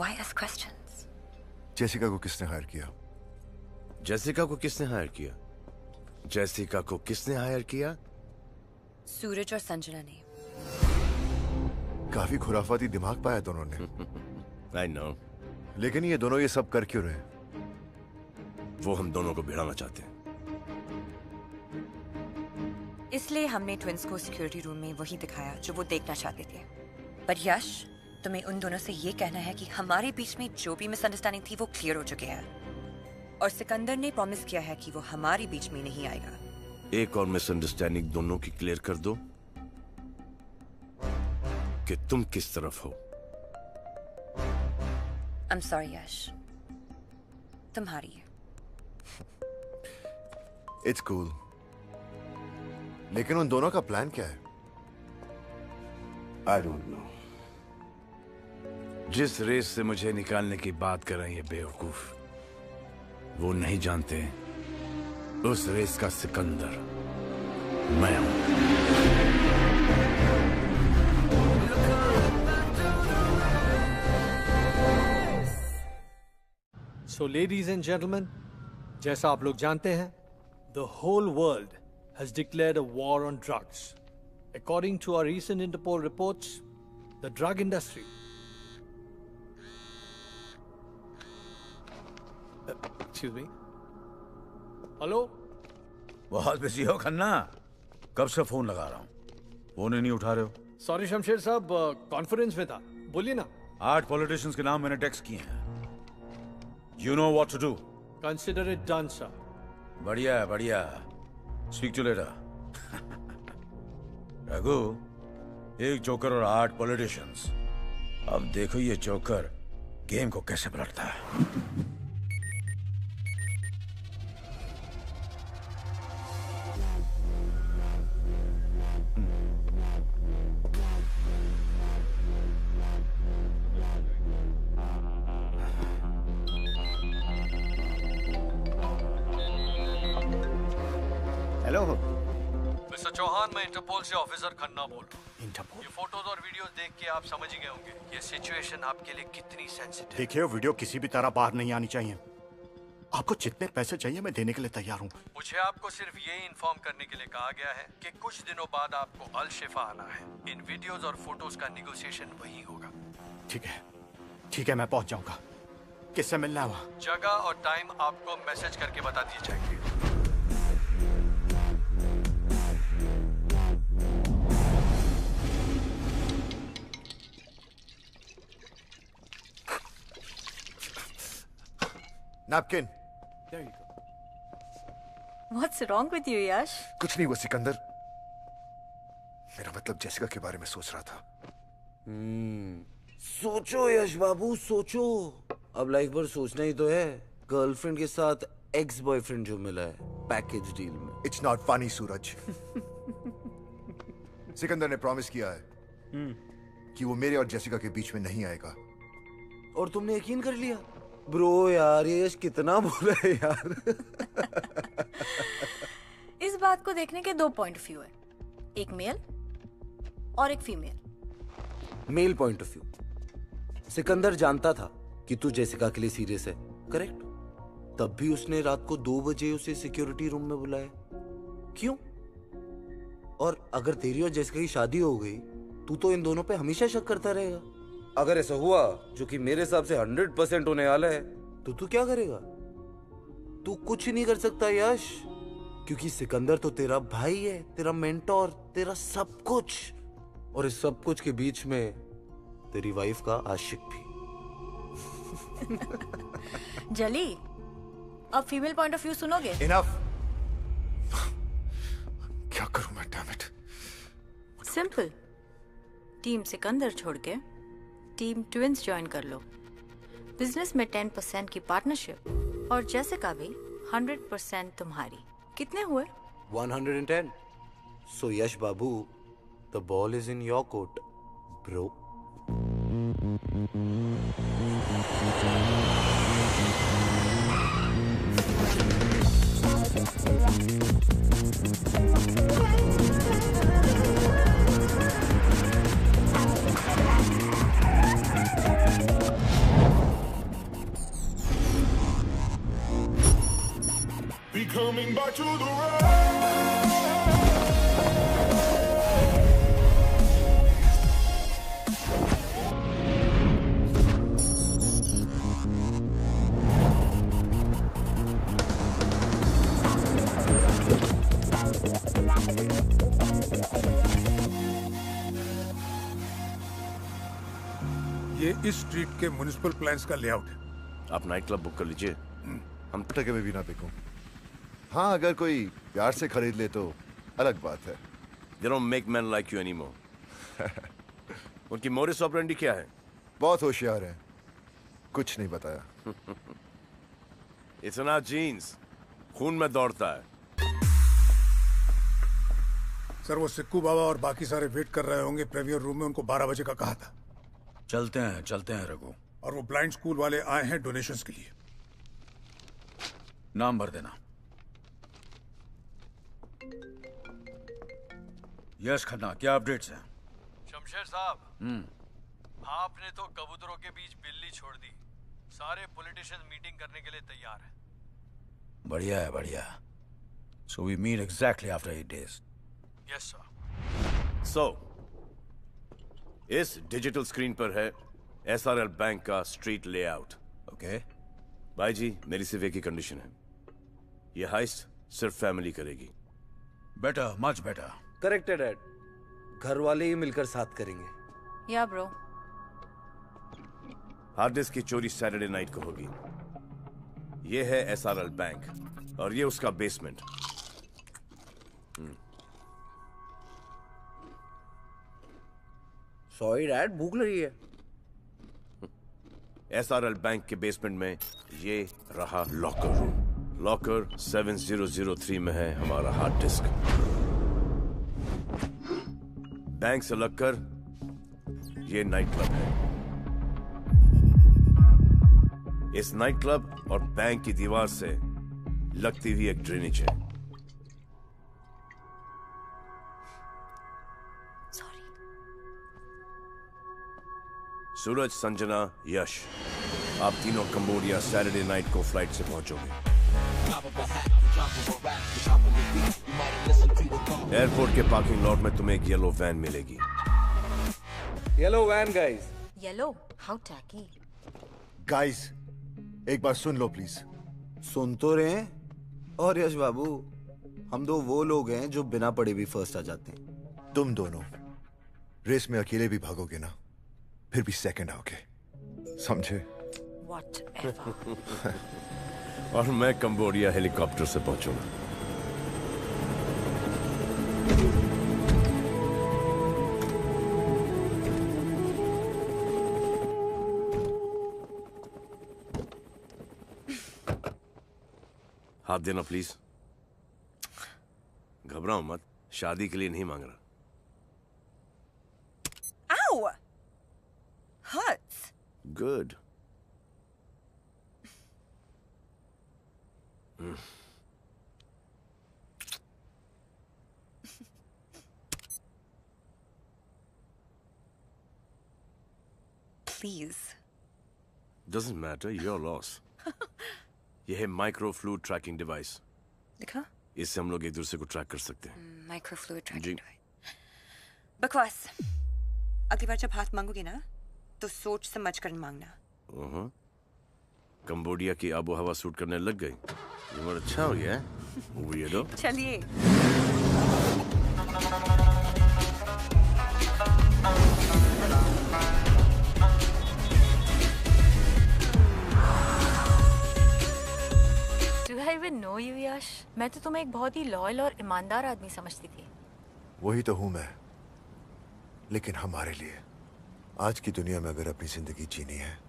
why ask questions? Jessica को किसने हायर किया? जेसिका को किसने हायर किया? जेसिका को किसने हायर किया? सूरज और संजना ने। काफी खुराफाती दिमाग पाया दोनों ने। I know. लेकिन ये दोनों ये सब कर क्यों रहे? वो हम दोनों को भिड़ाना चाहते हैं। इसलिए हमने ट्विंस को सिक्योरिटी रूम में वही दिखाया जो वो देखना चाहते थे। पर यश, तुम्हें उन दोनों से ये कहना है कि हमारे बीच में जो भी मिसअंडरस्टैंडिंग थी वो क्लियर हो चुकी है, और सिकंदर ने प्रॉमिस किया है कि वो हमारे बीच में नहीं आएगा। एक और मिसअंडरस्टैंडिंग दोनों की क्लियर कर दो कि तुम किस तरफ हो। I'm sorry यश, तुम हारी है। It's cool. लेकिन उन दोनों का प्लान क्या है? I don't know. जिस रेस से मुझे निकालने की बात कर रहे हैं ये बेवकूफ, वो नहीं जानते उस रेस का सिकंदर मैं हूं। So ladies and gentlemen, जैसा आप लोग जानते हैं, the whole world has declared a war on drugs. According to our recent Interpol reports, the drug industry. Excuse me. Hello? बहुत बिजी हो खन्ना? कब से फोन लगा रहा हूँ, फोन ही नहीं उठा रहे हो। Sorry शमशेर साहब, कॉन्फ्रेंस में था, बोलिए ना। 8 पॉलिटिशियंस के नाम मैंने टेक्स्ट किए हैं। You know what to do. Consider it done, sir. बढ़िया है, बढ़िया। Speak to you later. Raghu, एक जोकर और 8 पॉलिटिशियंस। अब देखो ये जोकर गेम को कैसे पलटता है। हेलो मिस्टर चौहान, मैं इंटरपोल से ऑफिसर खन्ना बोल रहा हूँ। इंटरपोल? ये फोटोज और वीडियोस देख के आप समझ ही गए होंगे ये सिचुएशन आपके लिए कितनी सेंसिटिव। देखिए, वीडियो किसी भी तरह बाहर नहीं आनी चाहिए। आपको जितने पैसे चाहिए मैं देने के लिए तैयार हूँ। मुझे आपको सिर्फ ये इन्फॉर्म करने के लिए कहा गया है कि कुछ दिनों बाद आपको अल शिफा आना है। इन वीडियोस और फोटोज का निगोशिएशन वही होगा। ठीक है, मैं पहुंच जाऊंगा। किससे मिलना है वहाँ? जगह और टाइम आपको मैसेज करके बता दिए जाएंगे। Napkin. What's wrong with you, Yash? कुछ नहीं, वो सिकंदर, मेरा मतलब जेसिका के बारे में सोच रहा था। सोचो यश बाबू, सोचो। अब लाइफ भर सोचना ही तो है। गर्लफ्रेंड के साथ एक्स बॉयफ्रेंड जो मिला है पैकेज डील में। It's not funny, सूरज। सिकंदर ने प्रॉमिस किया है कि वो मेरे और जेसिका के बीच में नहीं आएगा। और तुमने यकीन कर लिया? ब्रो यार, ये यश कितना बुरा है यार। इस बात को देखने के 2 पॉइंट ऑफ व्यू है, एक मेल और एक female. Male point of view, Sikandar जानता था कि तू जेसिका के लिए सीरियस है, करेक्ट? तब भी उसने रात को 2 बजे उसे सिक्योरिटी रूम में बुलाया, क्यों? और अगर तेरी और जेसिका की शादी हो गई, तू तो इन दोनों पे हमेशा शक करता रहेगा। अगर ऐसा हुआ, जो कि मेरे हिसाब से 100% होने वाला है, तो तू क्या करेगा? तू कुछ नहीं कर सकता यश, क्योंकि सिकंदर तो तेरा भाई है, तेरा मेंटोर, तेरा सब कुछ। और इस सब कुछ के बीच में तेरी वाइफ का आशिक भी। जली, अब फीमेल पॉइंट ऑफ व्यू सुनोगे? इनफ। क्या करूं मैं, damn it. Simple, team Sikandar छोड़ के टीम ट्विंस ज्वाइन कर लो। बिजनेस में 10% की पार्टनरशिप और जैसिका भी 100% तुम्हारी। कितने हुए? 110। So Yash Babu, the ball is in your court, bro. Be coming back to the road. ये इस स्ट्रीट के म्युनिसिपल प्लान्स का लेआउट है। आप नाइट क्लब बुक कर लीजिए। हम टके में भी ना बिकूं। हाँ, अगर कोई प्यार से खरीद ले तो अलग बात है। They don't make men like you anymore. उनकी मोरिस ऑपरेंडी क्या है? बहुत होशियार है, कुछ नहीं बताया। इतना जीन्स खून में दौड़ता है। सर, वो सिक्कू बाबा और बाकी सारे वेट कर रहे होंगे प्रीमियर रूम में। उनको 12 बजे का कहा था। चलते हैं रघु। और वो ब्लाइंड स्कूल वाले आए हैं डोनेशंस के लिए। नाम भर देना। यश खन्ना, क्या अपडेट्स हैं? शमशेर साहब, आपने तो कबूतरों के बीच बिल्ली छोड़ दी। सारे पॉलिटिशियंस मीटिंग करने के लिए तैयार हैं। बढ़िया है, बढ़िया। So we meet exactly after 8 days. Yes sir. So, इस डिजिटल स्क्रीन पर है SRL बैंक का स्ट्रीट लेआउट। ओके भाई जी, मेरी सिर्फ एक ही कंडीशन है, ये हाइस्ट सिर्फ फैमिली करेगी। Better, much better. करेक्ट है डैड, घर वाले ही मिलकर साथ करेंगे। या ब्रो। हार्ड डिस्क की चोरी सैटरडे नाइट को होगी। ये है SRL बैंक और ये उसका बेसमेंट। सॉरी डैड, भूख लगी है। SRL बैंक के बेसमेंट में ये रहा लॉकर रूम। लॉकर 7003 में है हमारा हार्ड डिस्क। बैंक से लगकर ये नाइट क्लब है। इस नाइट क्लब और बैंक की दीवार से लगती हुई एक ड्रेनेज है। सूरज, संजना, यश, आप तीनों कंबोडिया सैटरडे नाइट को फ्लाइट से पहुंचोगे। एयरपोर्ट के पार्किंग लॉट में तुम्हें एक येलो वैन मिलेगी। Yellow van guys. Yellow? How tacky. Guys, एक बार सुन लो प्लीज। सुन तो रहे हैं। और यश बाबू, हम दो वो लोग हैं जो बिना पढ़े भी फर्स्ट आ जाते हैं। तुम दोनों रेस में अकेले भी भागोगे ना, फिर भी सेकंड आओगे, समझे? और मैं कंबोडिया हेलीकॉप्टर से पहुंचूंगा। हाथ देना प्लीज। घबराओ मत, शादी के लिए नहीं मांग रहा। Ow! Hurts. Good. Please. Doesn't matter, your loss. ये है माइक्रो फ्लूइड ट्रैकिंग डिवाइस। दिखा? इससे हम लोग एक दूसरे को ट्रैक कर सकते हैं। Micro fluid tracking device. बकवास। अगली बार जब हाथ मांगोगे ना, तो सोच समझ कर मांगना। कंबोडिया की आबो हवा सूट करने लग गई। उम्र अच्छा हो गया है। Weirdo। चलिए। Do I even know you, यश? मैं तो तुम्हें एक बहुत ही लॉयल और ईमानदार आदमी समझती थी। वही तो हूं मैं। लेकिन हमारे लिए आज की दुनिया में अगर अपनी जिंदगी जीनी है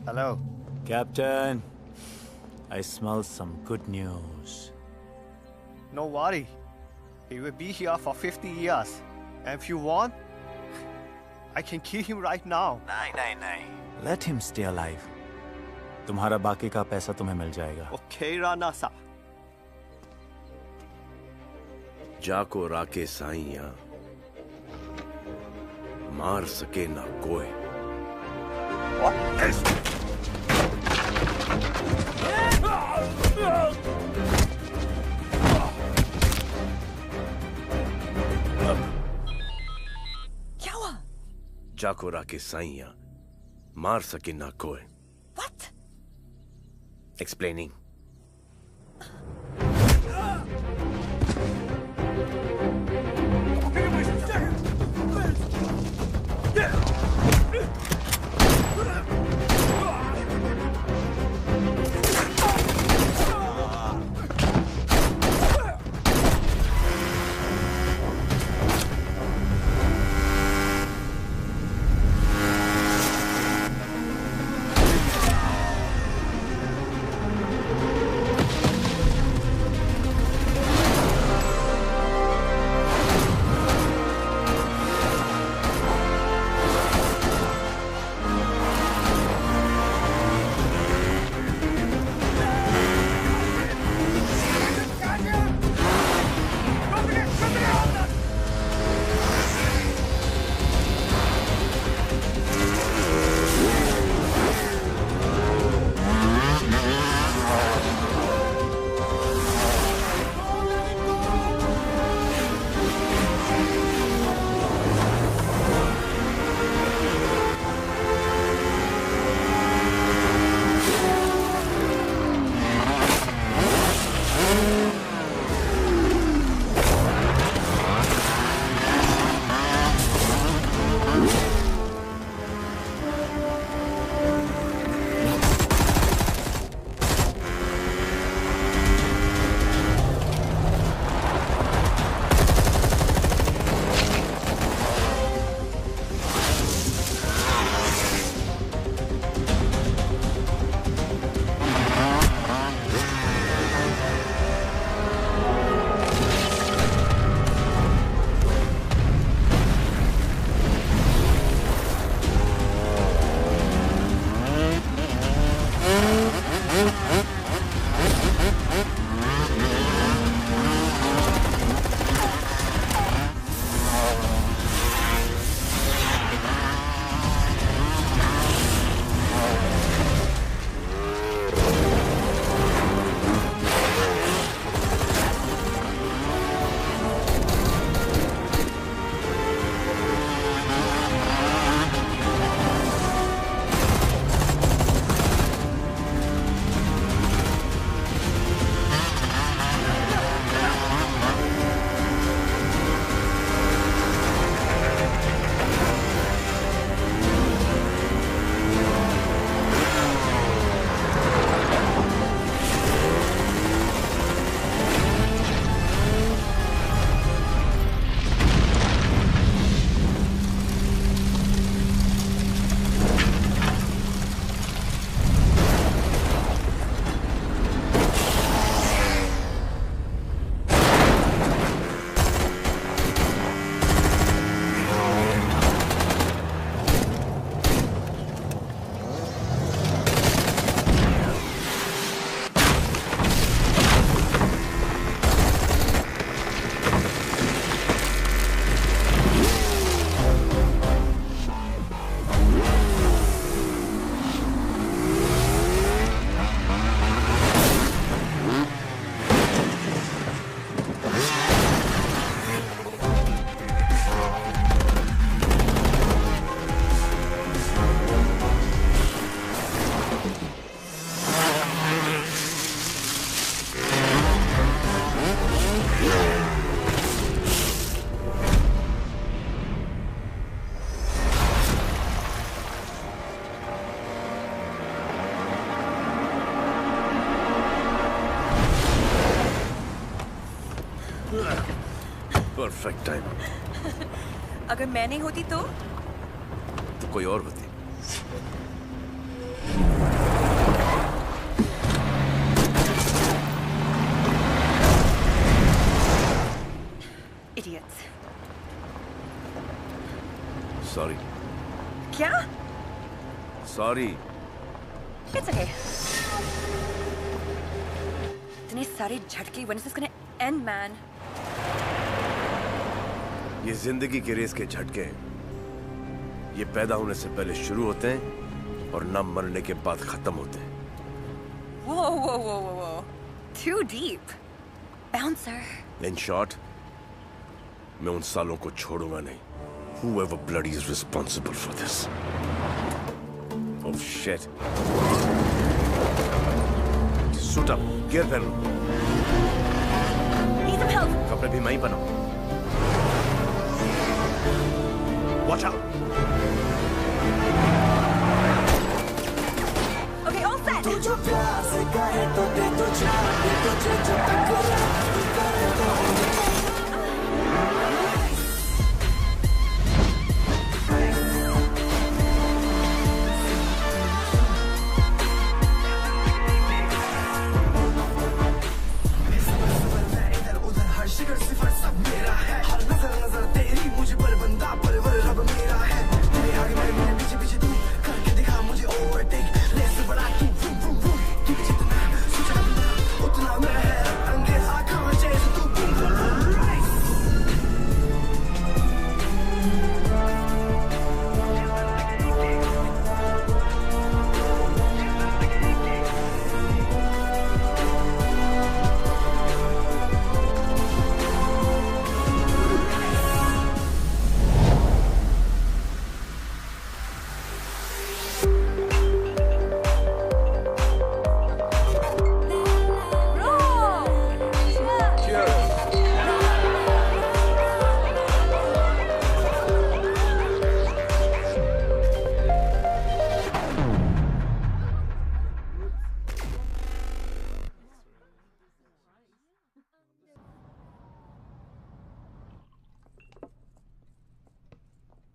Hello. Captain, I smell some good news. No worry. He will be here for 50 years. And if you want, I can kill him right now. नहीं. Let him stay alive. तुम्हारा बाकी का पैसा तुम्हें मिल जाएगा। Okay, Rana-sa. जाको राके साइया मार सके ना कोई। क्या हुआ? जाको राके साइया मार सके ना कोई। What? Explaining. Perfect time. अगर मैं नहीं होती तो कोई और होती। Idiots. सॉरी। क्या? सॉरी। It's okay. इतने सारे झटके, when is this gonna end, man? ये जिंदगी के रेस के झटके ये पैदा होने से पहले शुरू होते हैं और न मरने के बाद खत्म होते हैं। Whoa, whoa, whoa, whoa, whoa. Too deep. Bouncer. In short, मैं उन सालों को छोड़ूंगा नहीं। Whoever bloody is responsible for this. Oh shit. Suit up. Gear पहनो। Need some help. कपड़े भी मैं ही पहनाऊं। Watch out. Okay, all set. तुझे प्यार से कहे तो दे तुझे जो टकराए करे तो शिखर सिफर सब मेरा है। हर नजर नजर तेरी मुझे पर बंदा पर रब मेरा है। तेरे आगे मेरे पीछे पीछे तू करके दिखा मुझे ओवरटेक। रेस बड़ा तू बूम बूम बूम तू जितना सोचा उतना मैं है अंग्रेज आँखों में चेस तू बूम बूम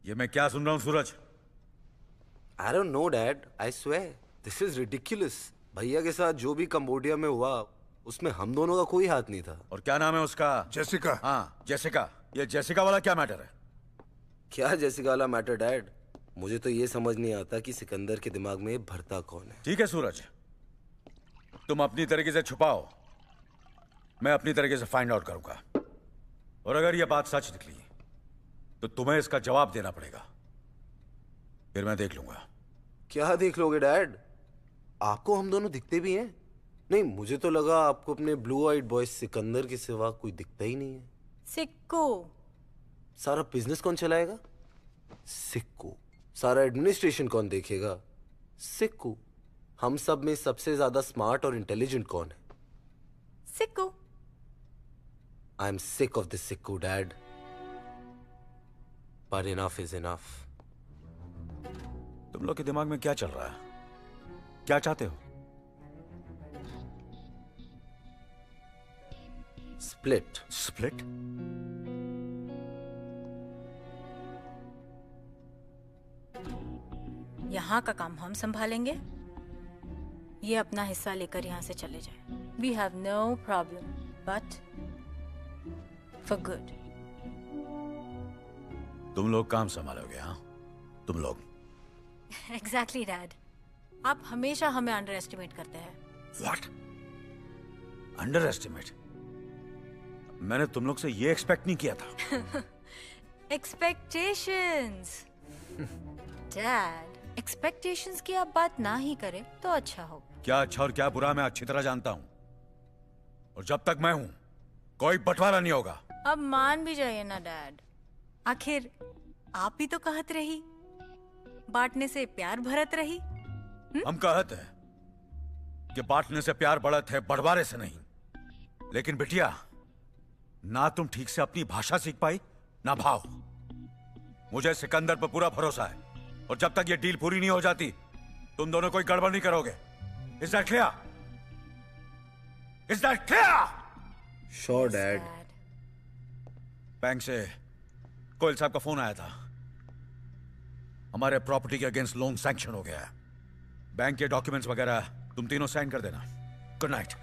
ये मैं क्या सुन रहा हूँ सूरज? I don't know, Dad. I swear. This is ridiculous. भैया के साथ जो भी कंबोडिया में हुआ उसमें हम दोनों का कोई हाथ नहीं था। और क्या नाम है उसका? जेसिका। हाँ जेसिका। ये जेसिका वाला क्या मैटर है? क्या जेसिका वाला मैटर, डैड? मुझे तो ये समझ नहीं आता कि सिकंदर के दिमाग में भरता कौन है। ठीक है सूरज, तुम अपनी तरीके से छुपाओ, मैं अपनी तरीके से फाइंड आउट करूंगा। और अगर यह बात सच निकली तो तुम्हें इसका जवाब देना पड़ेगा, फिर मैं देख लूंगा। क्या देख लोगे डैड? आपको हम दोनों दिखते भी हैं? नहीं, मुझे तो लगा आपको अपने ब्लू आइड बॉय सिकंदर के सिवा कोई दिखता ही नहीं है। सिक्कू। सारा बिजनेस कौन चलाएगा? सिक्कू। सारा एडमिनिस्ट्रेशन कौन देखेगा? सिक्कू। हम सब में सबसे ज्यादा स्मार्ट और इंटेलिजेंट कौन है? सिक्कू। I am sick of this Sikku dad. But enough is enough. तुम लोग के दिमाग में क्या चल रहा है? क्या चाहते हो? स्प्लिट। स्प्लिट? यहाँ का काम हम संभालेंगे, ये अपना हिस्सा लेकर यहाँ से चले जाए। We have no problem, but for good. तुम लोग काम संभालोगे? हाँ, तुम लोग। Exactly, Dad. आप हमेशा हमें अंडर एस्टिमेट करते हैं। What? Under estimate? मैंने तुम लोग से ये एक्सपेक्ट नहीं किया था। Expectations. Dad, expectations की आप बात ना ही करें तो अच्छा हो। क्या अच्छा और क्या बुरा मैं अच्छी तरह जानता हूँ, और जब तक मैं हूँ कोई बंटवारा नहीं होगा। अब मान भी जाइए ना डैड, आखिर आप भी तो कहत रही, बांटने से प्यार भरत रही। हम कहते हैं कि बांटने से प्यार बढ़त है, बंटवारे से नहीं। लेकिन बिटिया, ना तुम ठीक से अपनी भाषा सीख पाई ना भाव। मुझे सिकंदर पर पूरा भरोसा है, और जब तक ये डील पूरी नहीं हो जाती तुम दोनों कोई गड़बड़ नहीं करोगे। Is that clear? Is that clear? Sure, Dad. Bank से कोयल साहब का फोन आया था। हमारे प्रॉपर्टी के अगेंस्ट लोन सैंक्शन हो गया है। बैंक के डॉक्यूमेंट्स वगैरह तुम तीनों साइन कर देना। Good night.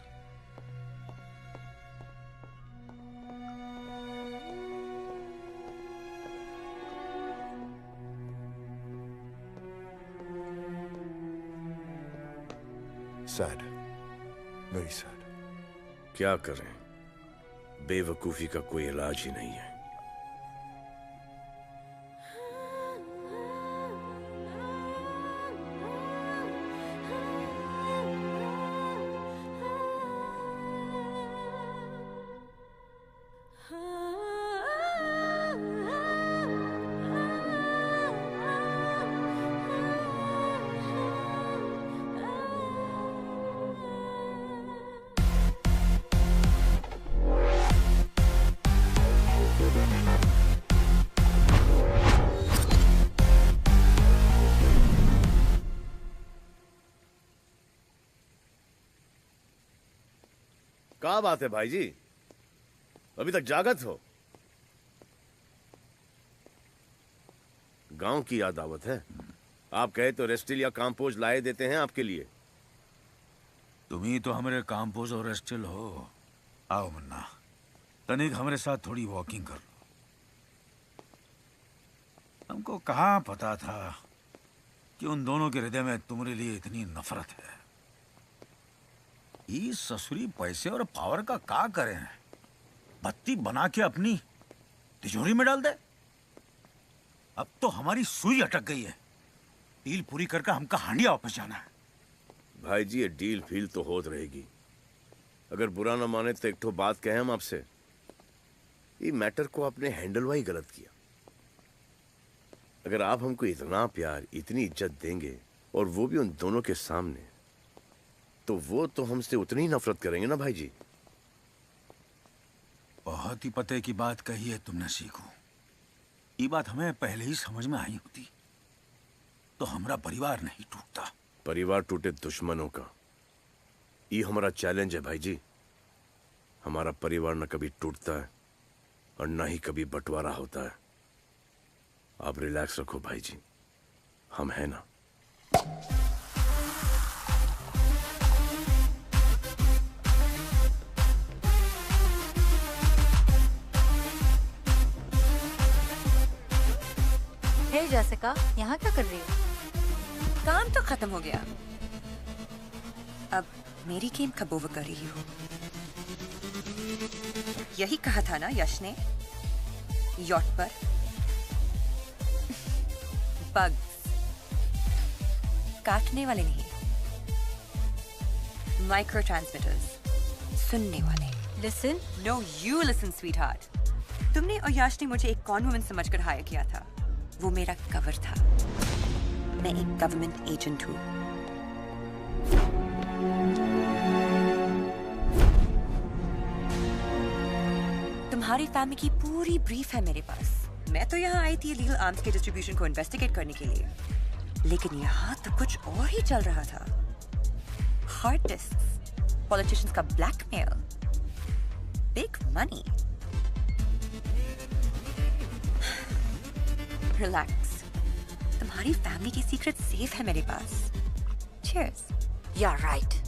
Sad, very sad. क्या करें, बेवकूफी का कोई इलाज ही नहीं है। क्या बात है भाई जी, अभी तक जागत हो? गांव की याद आवत है। आप कहे तो रेस्टिल या काम्पोज लाए देते हैं आपके लिए। तुम ही तो हमारे काम्पोज और रेस्टिल हो। आओ मुन्ना, तनिक हमारे साथ थोड़ी वॉकिंग कर लो। हमको कहाँ पता था कि उन दोनों के हृदय में तुम्हारे लिए इतनी नफरत है। ये ससुरी पैसे और पावर का क्या करें? बत्ती बना के अपनी तिजोरी में डाल दे। अब तो हमारी सुई अटक गई है। डील पूरी करके हमका हांडिया वापस जाना है। भाई जी, ये डील फील तो होत रहेगी। अगर बुरा ना माने तो एक ठो बात कहें हम आपसे। ये मैटर को आपने हैंडल वाही गलत किया। अगर आप हमको इतना प्यार, इतनी इज्जत देंगे और वो भी उन दोनों के सामने, तो वो तो हमसे उतनी ही नफरत करेंगे ना भाई जी। बहुत ही पते की बात कही है तुमने सीखो। ये बात हमें पहले ही समझ में आई होती तो हमारा परिवार नहीं टूटता। परिवार टूटे दुश्मनों का, ये हमारा चैलेंज है भाई जी। हमारा परिवार न कभी टूटता है और न ही कभी बंटवारा होता है। आप रिलैक्स रखो भाई जी, हम हैं ना। हे जैसिका, यहाँ क्या कर रही हो? काम तो खत्म हो गया, अब मेरी गेम कब ओवर कर रही हो? यही कहा था ना यश ने यॉट पर? बग्स काटने वाले नहीं, माइक्रो ट्रांसमिटर्स सुनने वाले। Listen. No you listen sweetheart. तुमने और यश ने मुझे एक कॉन वुमन समझकर हायर किया था। वो मेरा कवर था। मैं एक गवर्नमेंट एजेंट हूँ। तुम्हारी फैमिली की पूरी ब्रीफ है मेरे पास। मैं तो यहाँ आई थी लीगल आर्म्स के डिस्ट्रीब्यूशन को इन्वेस्टिगेट करने के लिए, लेकिन यहाँ तो कुछ और ही चल रहा था। हार्ड डिस्क्स, पॉलिटिशियंस का ब्लैकमेल, बिग मनी। रिलैक्स, तुम्हारी फैमिली की सीक्रेट सेफ है मेरे पास। चीयर्स। You are right.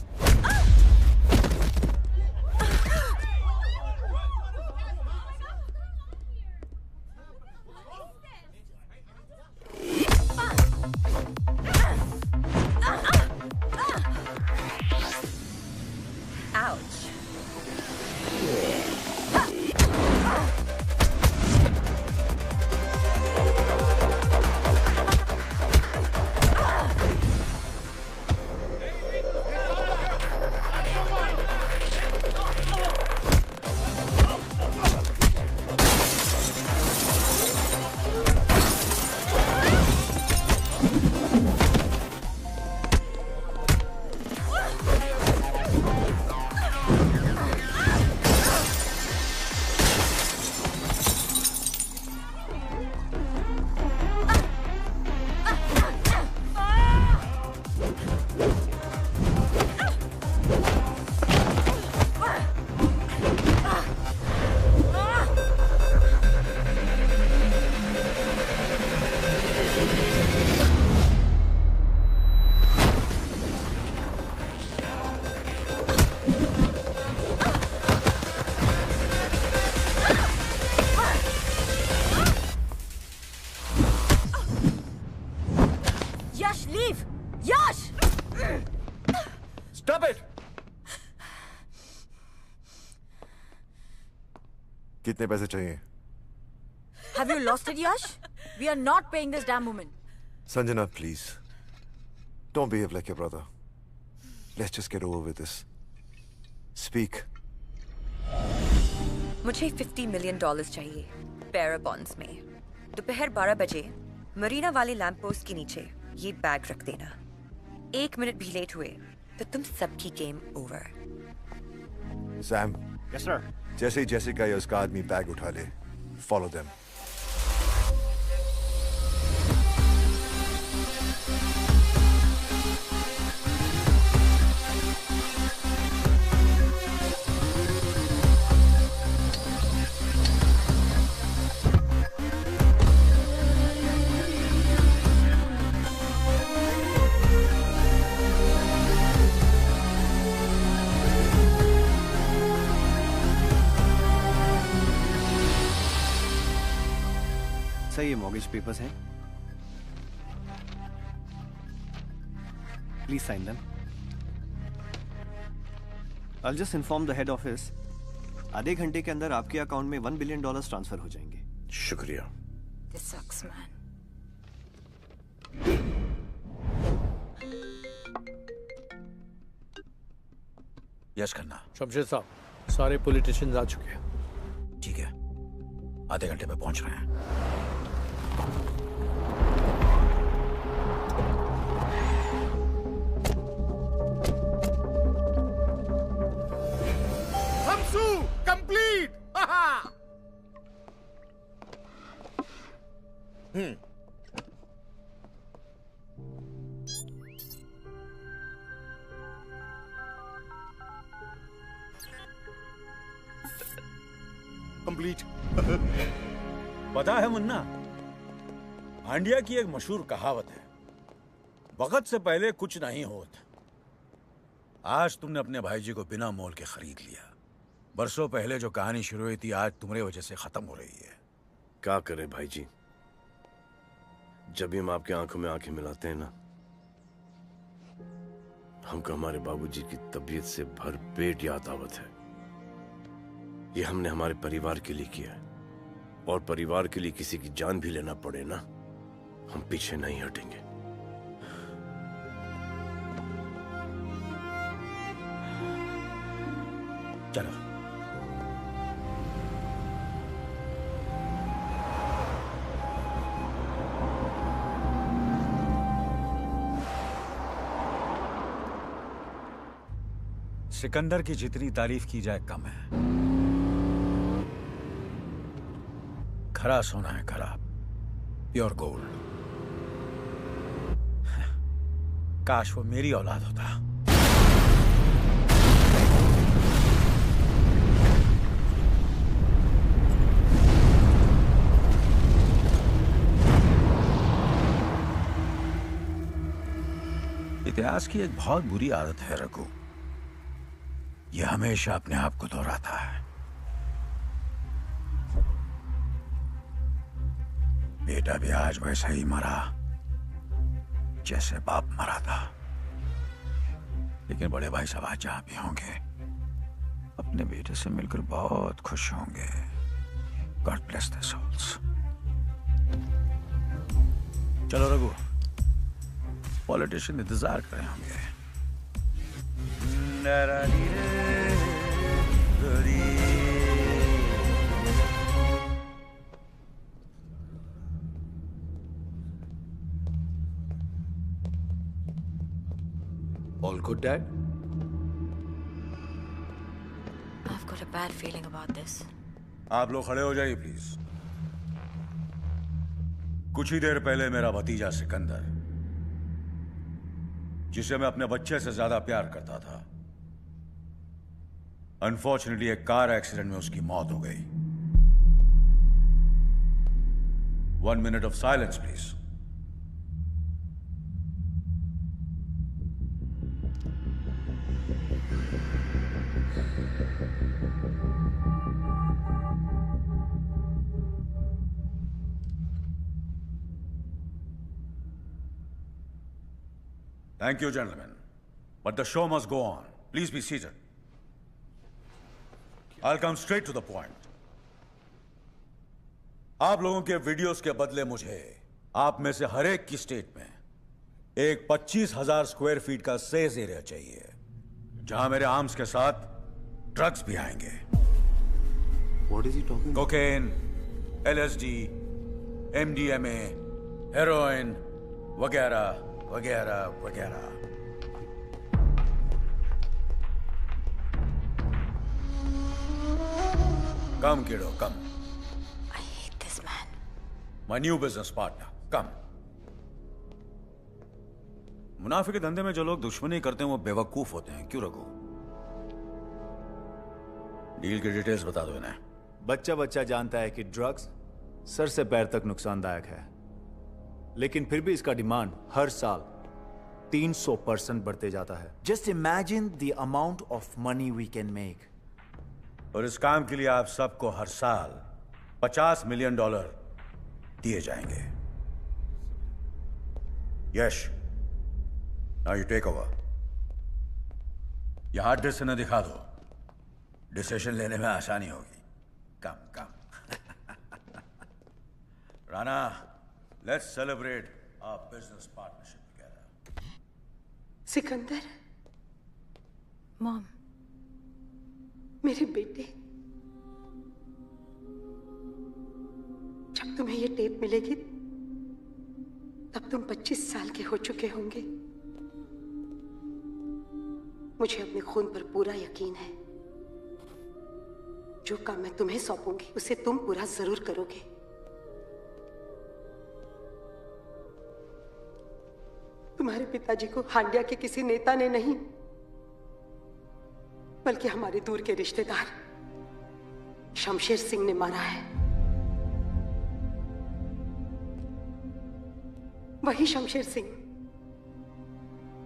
कितने पैसे चाहिए? Have you lost it, Yash? We are not paying this damn woman. Sanjana, please. Don't behave like your brother. Let's just get over with this. Speak. मुझे $50 million चाहिए बेarer bonds में। दोपहर 12 बजे मरीना वाले लैंप पोस्ट के नीचे ये बैग रख देना। 1 मिनट भी लेट हुए तो तुम सबकी game over. Sam. Yes, sir. जैसे ही जेसिका या उसका आदमी बैग उठा ले, follow them. सर ये मॉर्गेज पेपर्स हैं, please sign them. I'll just inform the head office. आधे घंटे के अंदर आपके अकाउंट में $1 billion ट्रांसफर हो जाएंगे। शुक्रिया। This sucks, man. Yes Khanna. Shamsher साहब, सारे पॉलिटिशियंस आ चुके हैं। ठीक है, आधे घंटे में पहुंच रहे हैं। हमसू कंप्लीट। कंप्लीट। पता है मुन्ना, हांडिया की एक मशहूर कहावत है, वक्त से पहले कुछ नहीं होता। आज तुमने अपने भाई जी को बिना मोल के खरीद लिया। बरसों पहले जो कहानी शुरू हुई थी, आज तुम्हारी वजह से खत्म हो रही है। क्या करे भाई जी, जब भी हम आपकी आंखों में आंखें मिलाते हैं ना, हमको हमारे बाबूजी की तबीयत से भरपेट याद आवत है। ये हमने हमारे परिवार के लिए किया है, और परिवार के लिए किसी की जान भी लेना पड़े ना, हम पीछे नहीं हटेंगे। चलो। सिकंदर की जितनी तारीफ की जाए कम है। खरा सोना है, खरा प्योर गोल्ड। काश वो मेरी औलाद होता। इतिहास की एक बहुत बुरी आदत है रघु, ये हमेशा अपने आप को दोहराता है। बेटा भी आज वैसा ही मरा जैसे बाप मरा था। लेकिन बड़े भाई सब आज जहां भी होंगे, अपने बेटे से मिलकर बहुत खुश होंगे। God bless their souls. चलो रघु, पॉलिटिशियन इंतजार कर रहे होंगे। All good, Dad? I've got a bad feeling about this. आप लोग खड़े हो जाइए प्लीज। कुछ ही देर पहले मेरा भतीजा सिकंदर, जिसे मैं अपने बच्चे से ज्यादा प्यार करता था, अनफॉर्चुनेटली एक कार एक्सीडेंट में उसकी मौत हो गई। 1 minute of silence, please. Thank you, gentlemen. But the show must go on. Please be seated. I'll come straight to the point. आप लोगों के वीडियोस के बदले मुझे आप में से हर एक की स्टेट में एक 25,000 स्क्वायर फीट का सेज एरिया चाहिए, जहां मेरे आर्म्स के साथ ड्रग्स भी आएंगे। What is he talking? Cocaine, LSD, MDMA, heroin वगैरह वगैरह वगैरह। कम किडो, कम। I hate this man. My new business partner, कम। मुनाफे के धंधे में जो लोग दुश्मनी करते हैं वो बेवकूफ होते हैं, क्यों रघु? डील की डिटेल्स बता दो इन्हें। बच्चा बच्चा जानता है कि ड्रग्स सर से पैर तक नुकसानदायक है, लेकिन फिर भी इसका डिमांड हर साल 300% बढ़ते जाता है। Just imagine the amount of money we can make. और इस काम के लिए आप सबको हर साल $50 मिलियन दिए जाएंगे। Yash, now you take over. यह हार्ड डिस्क इन्हें दिखा दो, डिसीजन लेने में आसानी होगी। Come come. Rana, let's celebrate our business partnership together. Sikandar, mom, मेरे बेटे, जब तुम्हें ये टेप मिलेगी तब तुम 25 साल के हो चुके होंगे। मुझे अपने खून पर पूरा यकीन है, जो काम मैं तुम्हें सौंपूंगी उसे तुम पूरा जरूर करोगे। तुम्हारे पिताजी को हांडिया के किसी नेता ने नहीं, बल्कि हमारे दूर के रिश्तेदार शमशेर सिंह ने मारा है। वही शमशेर सिंह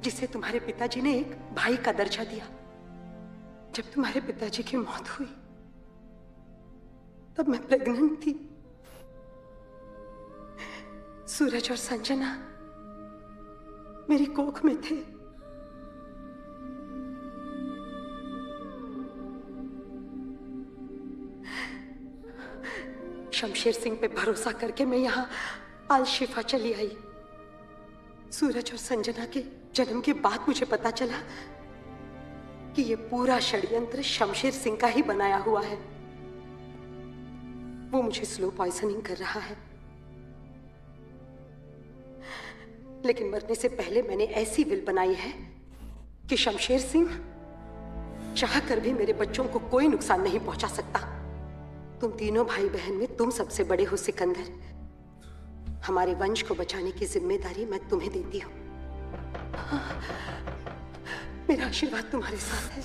जिसे तुम्हारे पिताजी ने एक भाई का दर्जा दिया। जब तुम्हारे पिताजी की मौत हुई तब मैं प्रेग्नेंट थी। सूरज और संजना मेरी कोख में थे। शमशेर सिंह पे भरोसा करके मैं यहां अल शिफा चली आई। सूरज और संजना के जन्म के बाद मुझे पता चला कि ये पूरा षड्यंत्र शमशेर सिंह का ही बनाया हुआ है। वो मुझे स्लो पॉइजनिंग कर रहा है, लेकिन मरने से पहले मैंने ऐसी विल बनाई है कि शमशेर सिंह चाह कर भी मेरे बच्चों को कोई नुकसान नहीं पहुंचा सकता। तुम तीनों भाई बहन में तुम सबसे बड़े हो सिकंदर। हमारे वंश को बचाने की जिम्मेदारी मैं तुम्हें देती हूँ। मेरा आशीर्वाद तुम्हारे साथ है।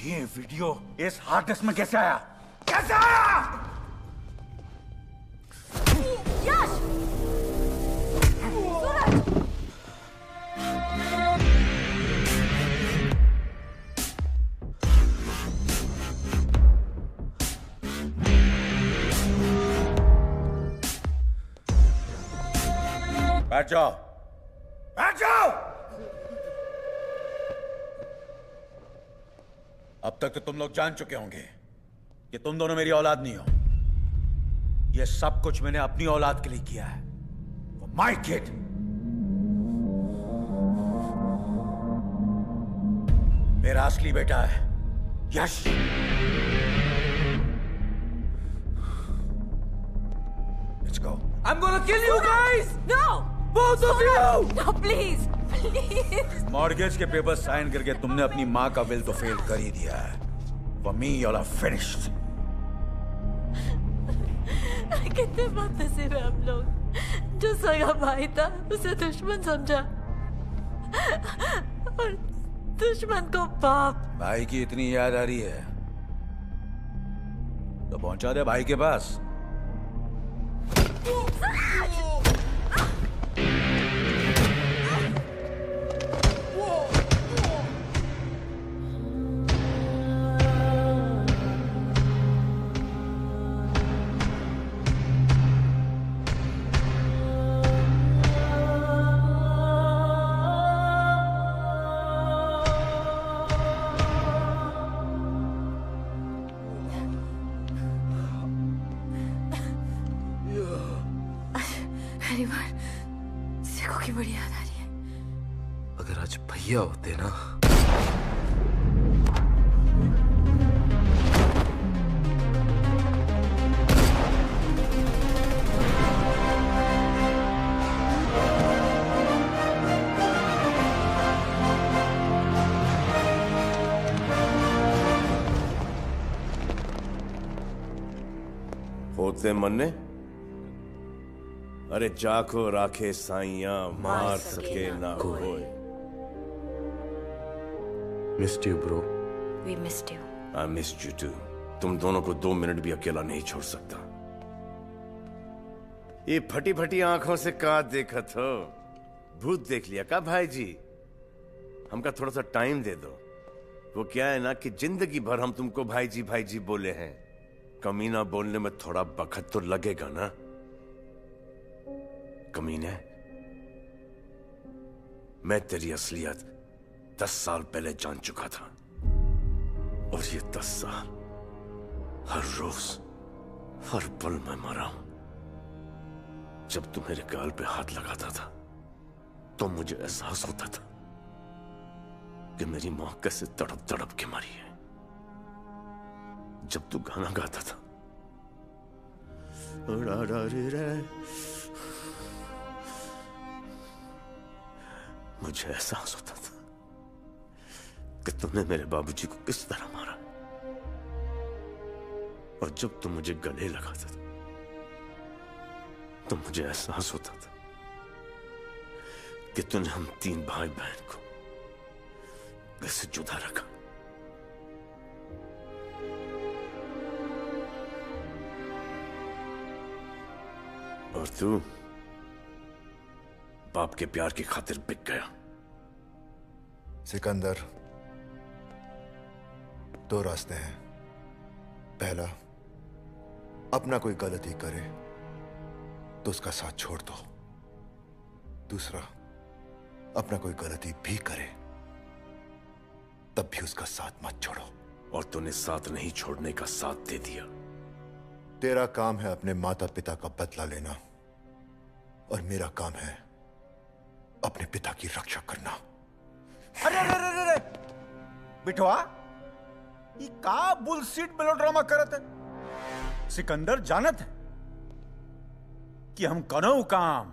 ये वीडियो इस हार्ड डिस्क में कैसे आया? कैसे आया? यश! बैठ जाओ, बैठ जाओ। अब तक तो तुम लोग जान चुके होंगे कि तुम दोनों मेरी औलाद नहीं हो। ये सब कुछ मैंने अपनी औलाद के लिए किया है। वो माय किड। मेरा असली बेटा है यश। Let's go. I'm gonna kill you guys! No! Both of you! No, please! Please! Mortgage के पेपर साइन करके तुमने अपनी माँ का विल तो फेल कर ही दिया है। For me, y'all are finished. कितने बदनसीब है हम लोग। जो सगा भाई था उसे दुश्मन समझा और दुश्मन को बाप। भाई की इतनी याद आ रही है तो पहुंचा दे भाई के पास। बड़ी याद आ रही है। अगर आज भैया होते ना। होते मन्ने, अरे जाको राखे साइया मार सके ना कोई। Missed you bro. We missed you. I missed you too. तुम दोनों को 2 मिनट भी अकेला नहीं छोड़ सकता। ये फटी फटी आंखों से का देखत हो? भूत देख लिया का भाई जी? हमका थोड़ा सा टाइम दे दो। वो क्या है ना कि जिंदगी भर हम तुमको भाई जी बोले हैं। कमीना बोलने में थोड़ा वक्त तो लगेगा ना। कमीने, मैं तेरी असलियत 10 साल पहले जान चुका था, और ये 10 साल हर रोज हर पल मैं मरा हूं। जब तू मेरे गाल पे हाथ लगाता था तो मुझे एहसास होता था कि मेरी मां कैसे तड़प तड़प के मरी है। जब तू गाना गाता था मुझे एहसास होता था कि तुमने मेरे बाबूजी को किस तरह मारा। और जब तुम मुझे गले लगाता था तो मुझे एहसास होता था कि तूने हम 3 भाई बहन को कैसे जुदा रखा। और तू बाप के प्यार की खातिर बिक गया। सिकंदर, 2 रास्ते हैं। पहला, अपना कोई गलती करे तो उसका साथ छोड़ दो। दूसरा, अपना कोई गलती भी करे तब भी उसका साथ मत छोड़ो। और तूने साथ नहीं छोड़ने का साथ दे दिया। तेरा काम है अपने माता पिता का बदला लेना, और मेरा काम है अपने पिता की रक्षा करना। अरे अरे अरे अरे बिठवा, ये का बुलशिट मेलोड्रामा करत है। सिकंदर जानत है कि हम कनो काम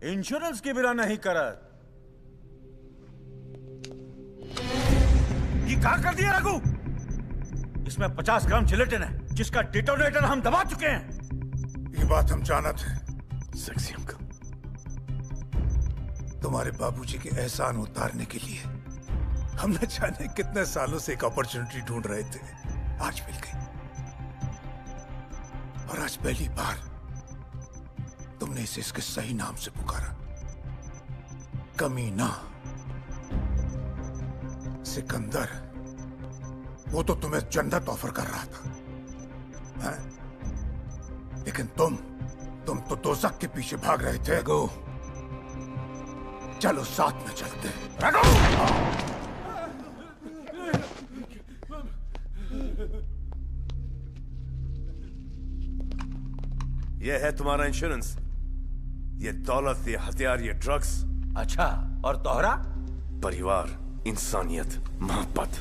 इंश्योरेंस के बिना नहीं करत। ये का कर दिया रघु? इसमें 50 ग्राम जिलेटिन है जिसका डिटोनेटर हम दबा चुके हैं। ये बात हम जानत हैं। सेक्सी अंकल, तुम्हारे बाबूजी के एहसान उतारने के लिए हम न जाने कितने सालों से एक अपॉर्चुनिटी ढूंढ रहे थे। आज मिल गई, और आज पहली बार तुमने इसे इसके सही नाम से पुकारा, कमीना। सिकंदर, वो तो तुम्हें जन्नत ऑफर कर रहा था, लेकिन तुम तो दोज़ख के पीछे भाग रहे थे। रघु, चलो साथ में चलते हैं। रघु! ये है तुम्हारा इंश्योरेंस। ये दौलत, ये हथियार, ये ड्रग्स। अच्छा, और तोहरा? परिवार, इंसानियत, मोहब्बत।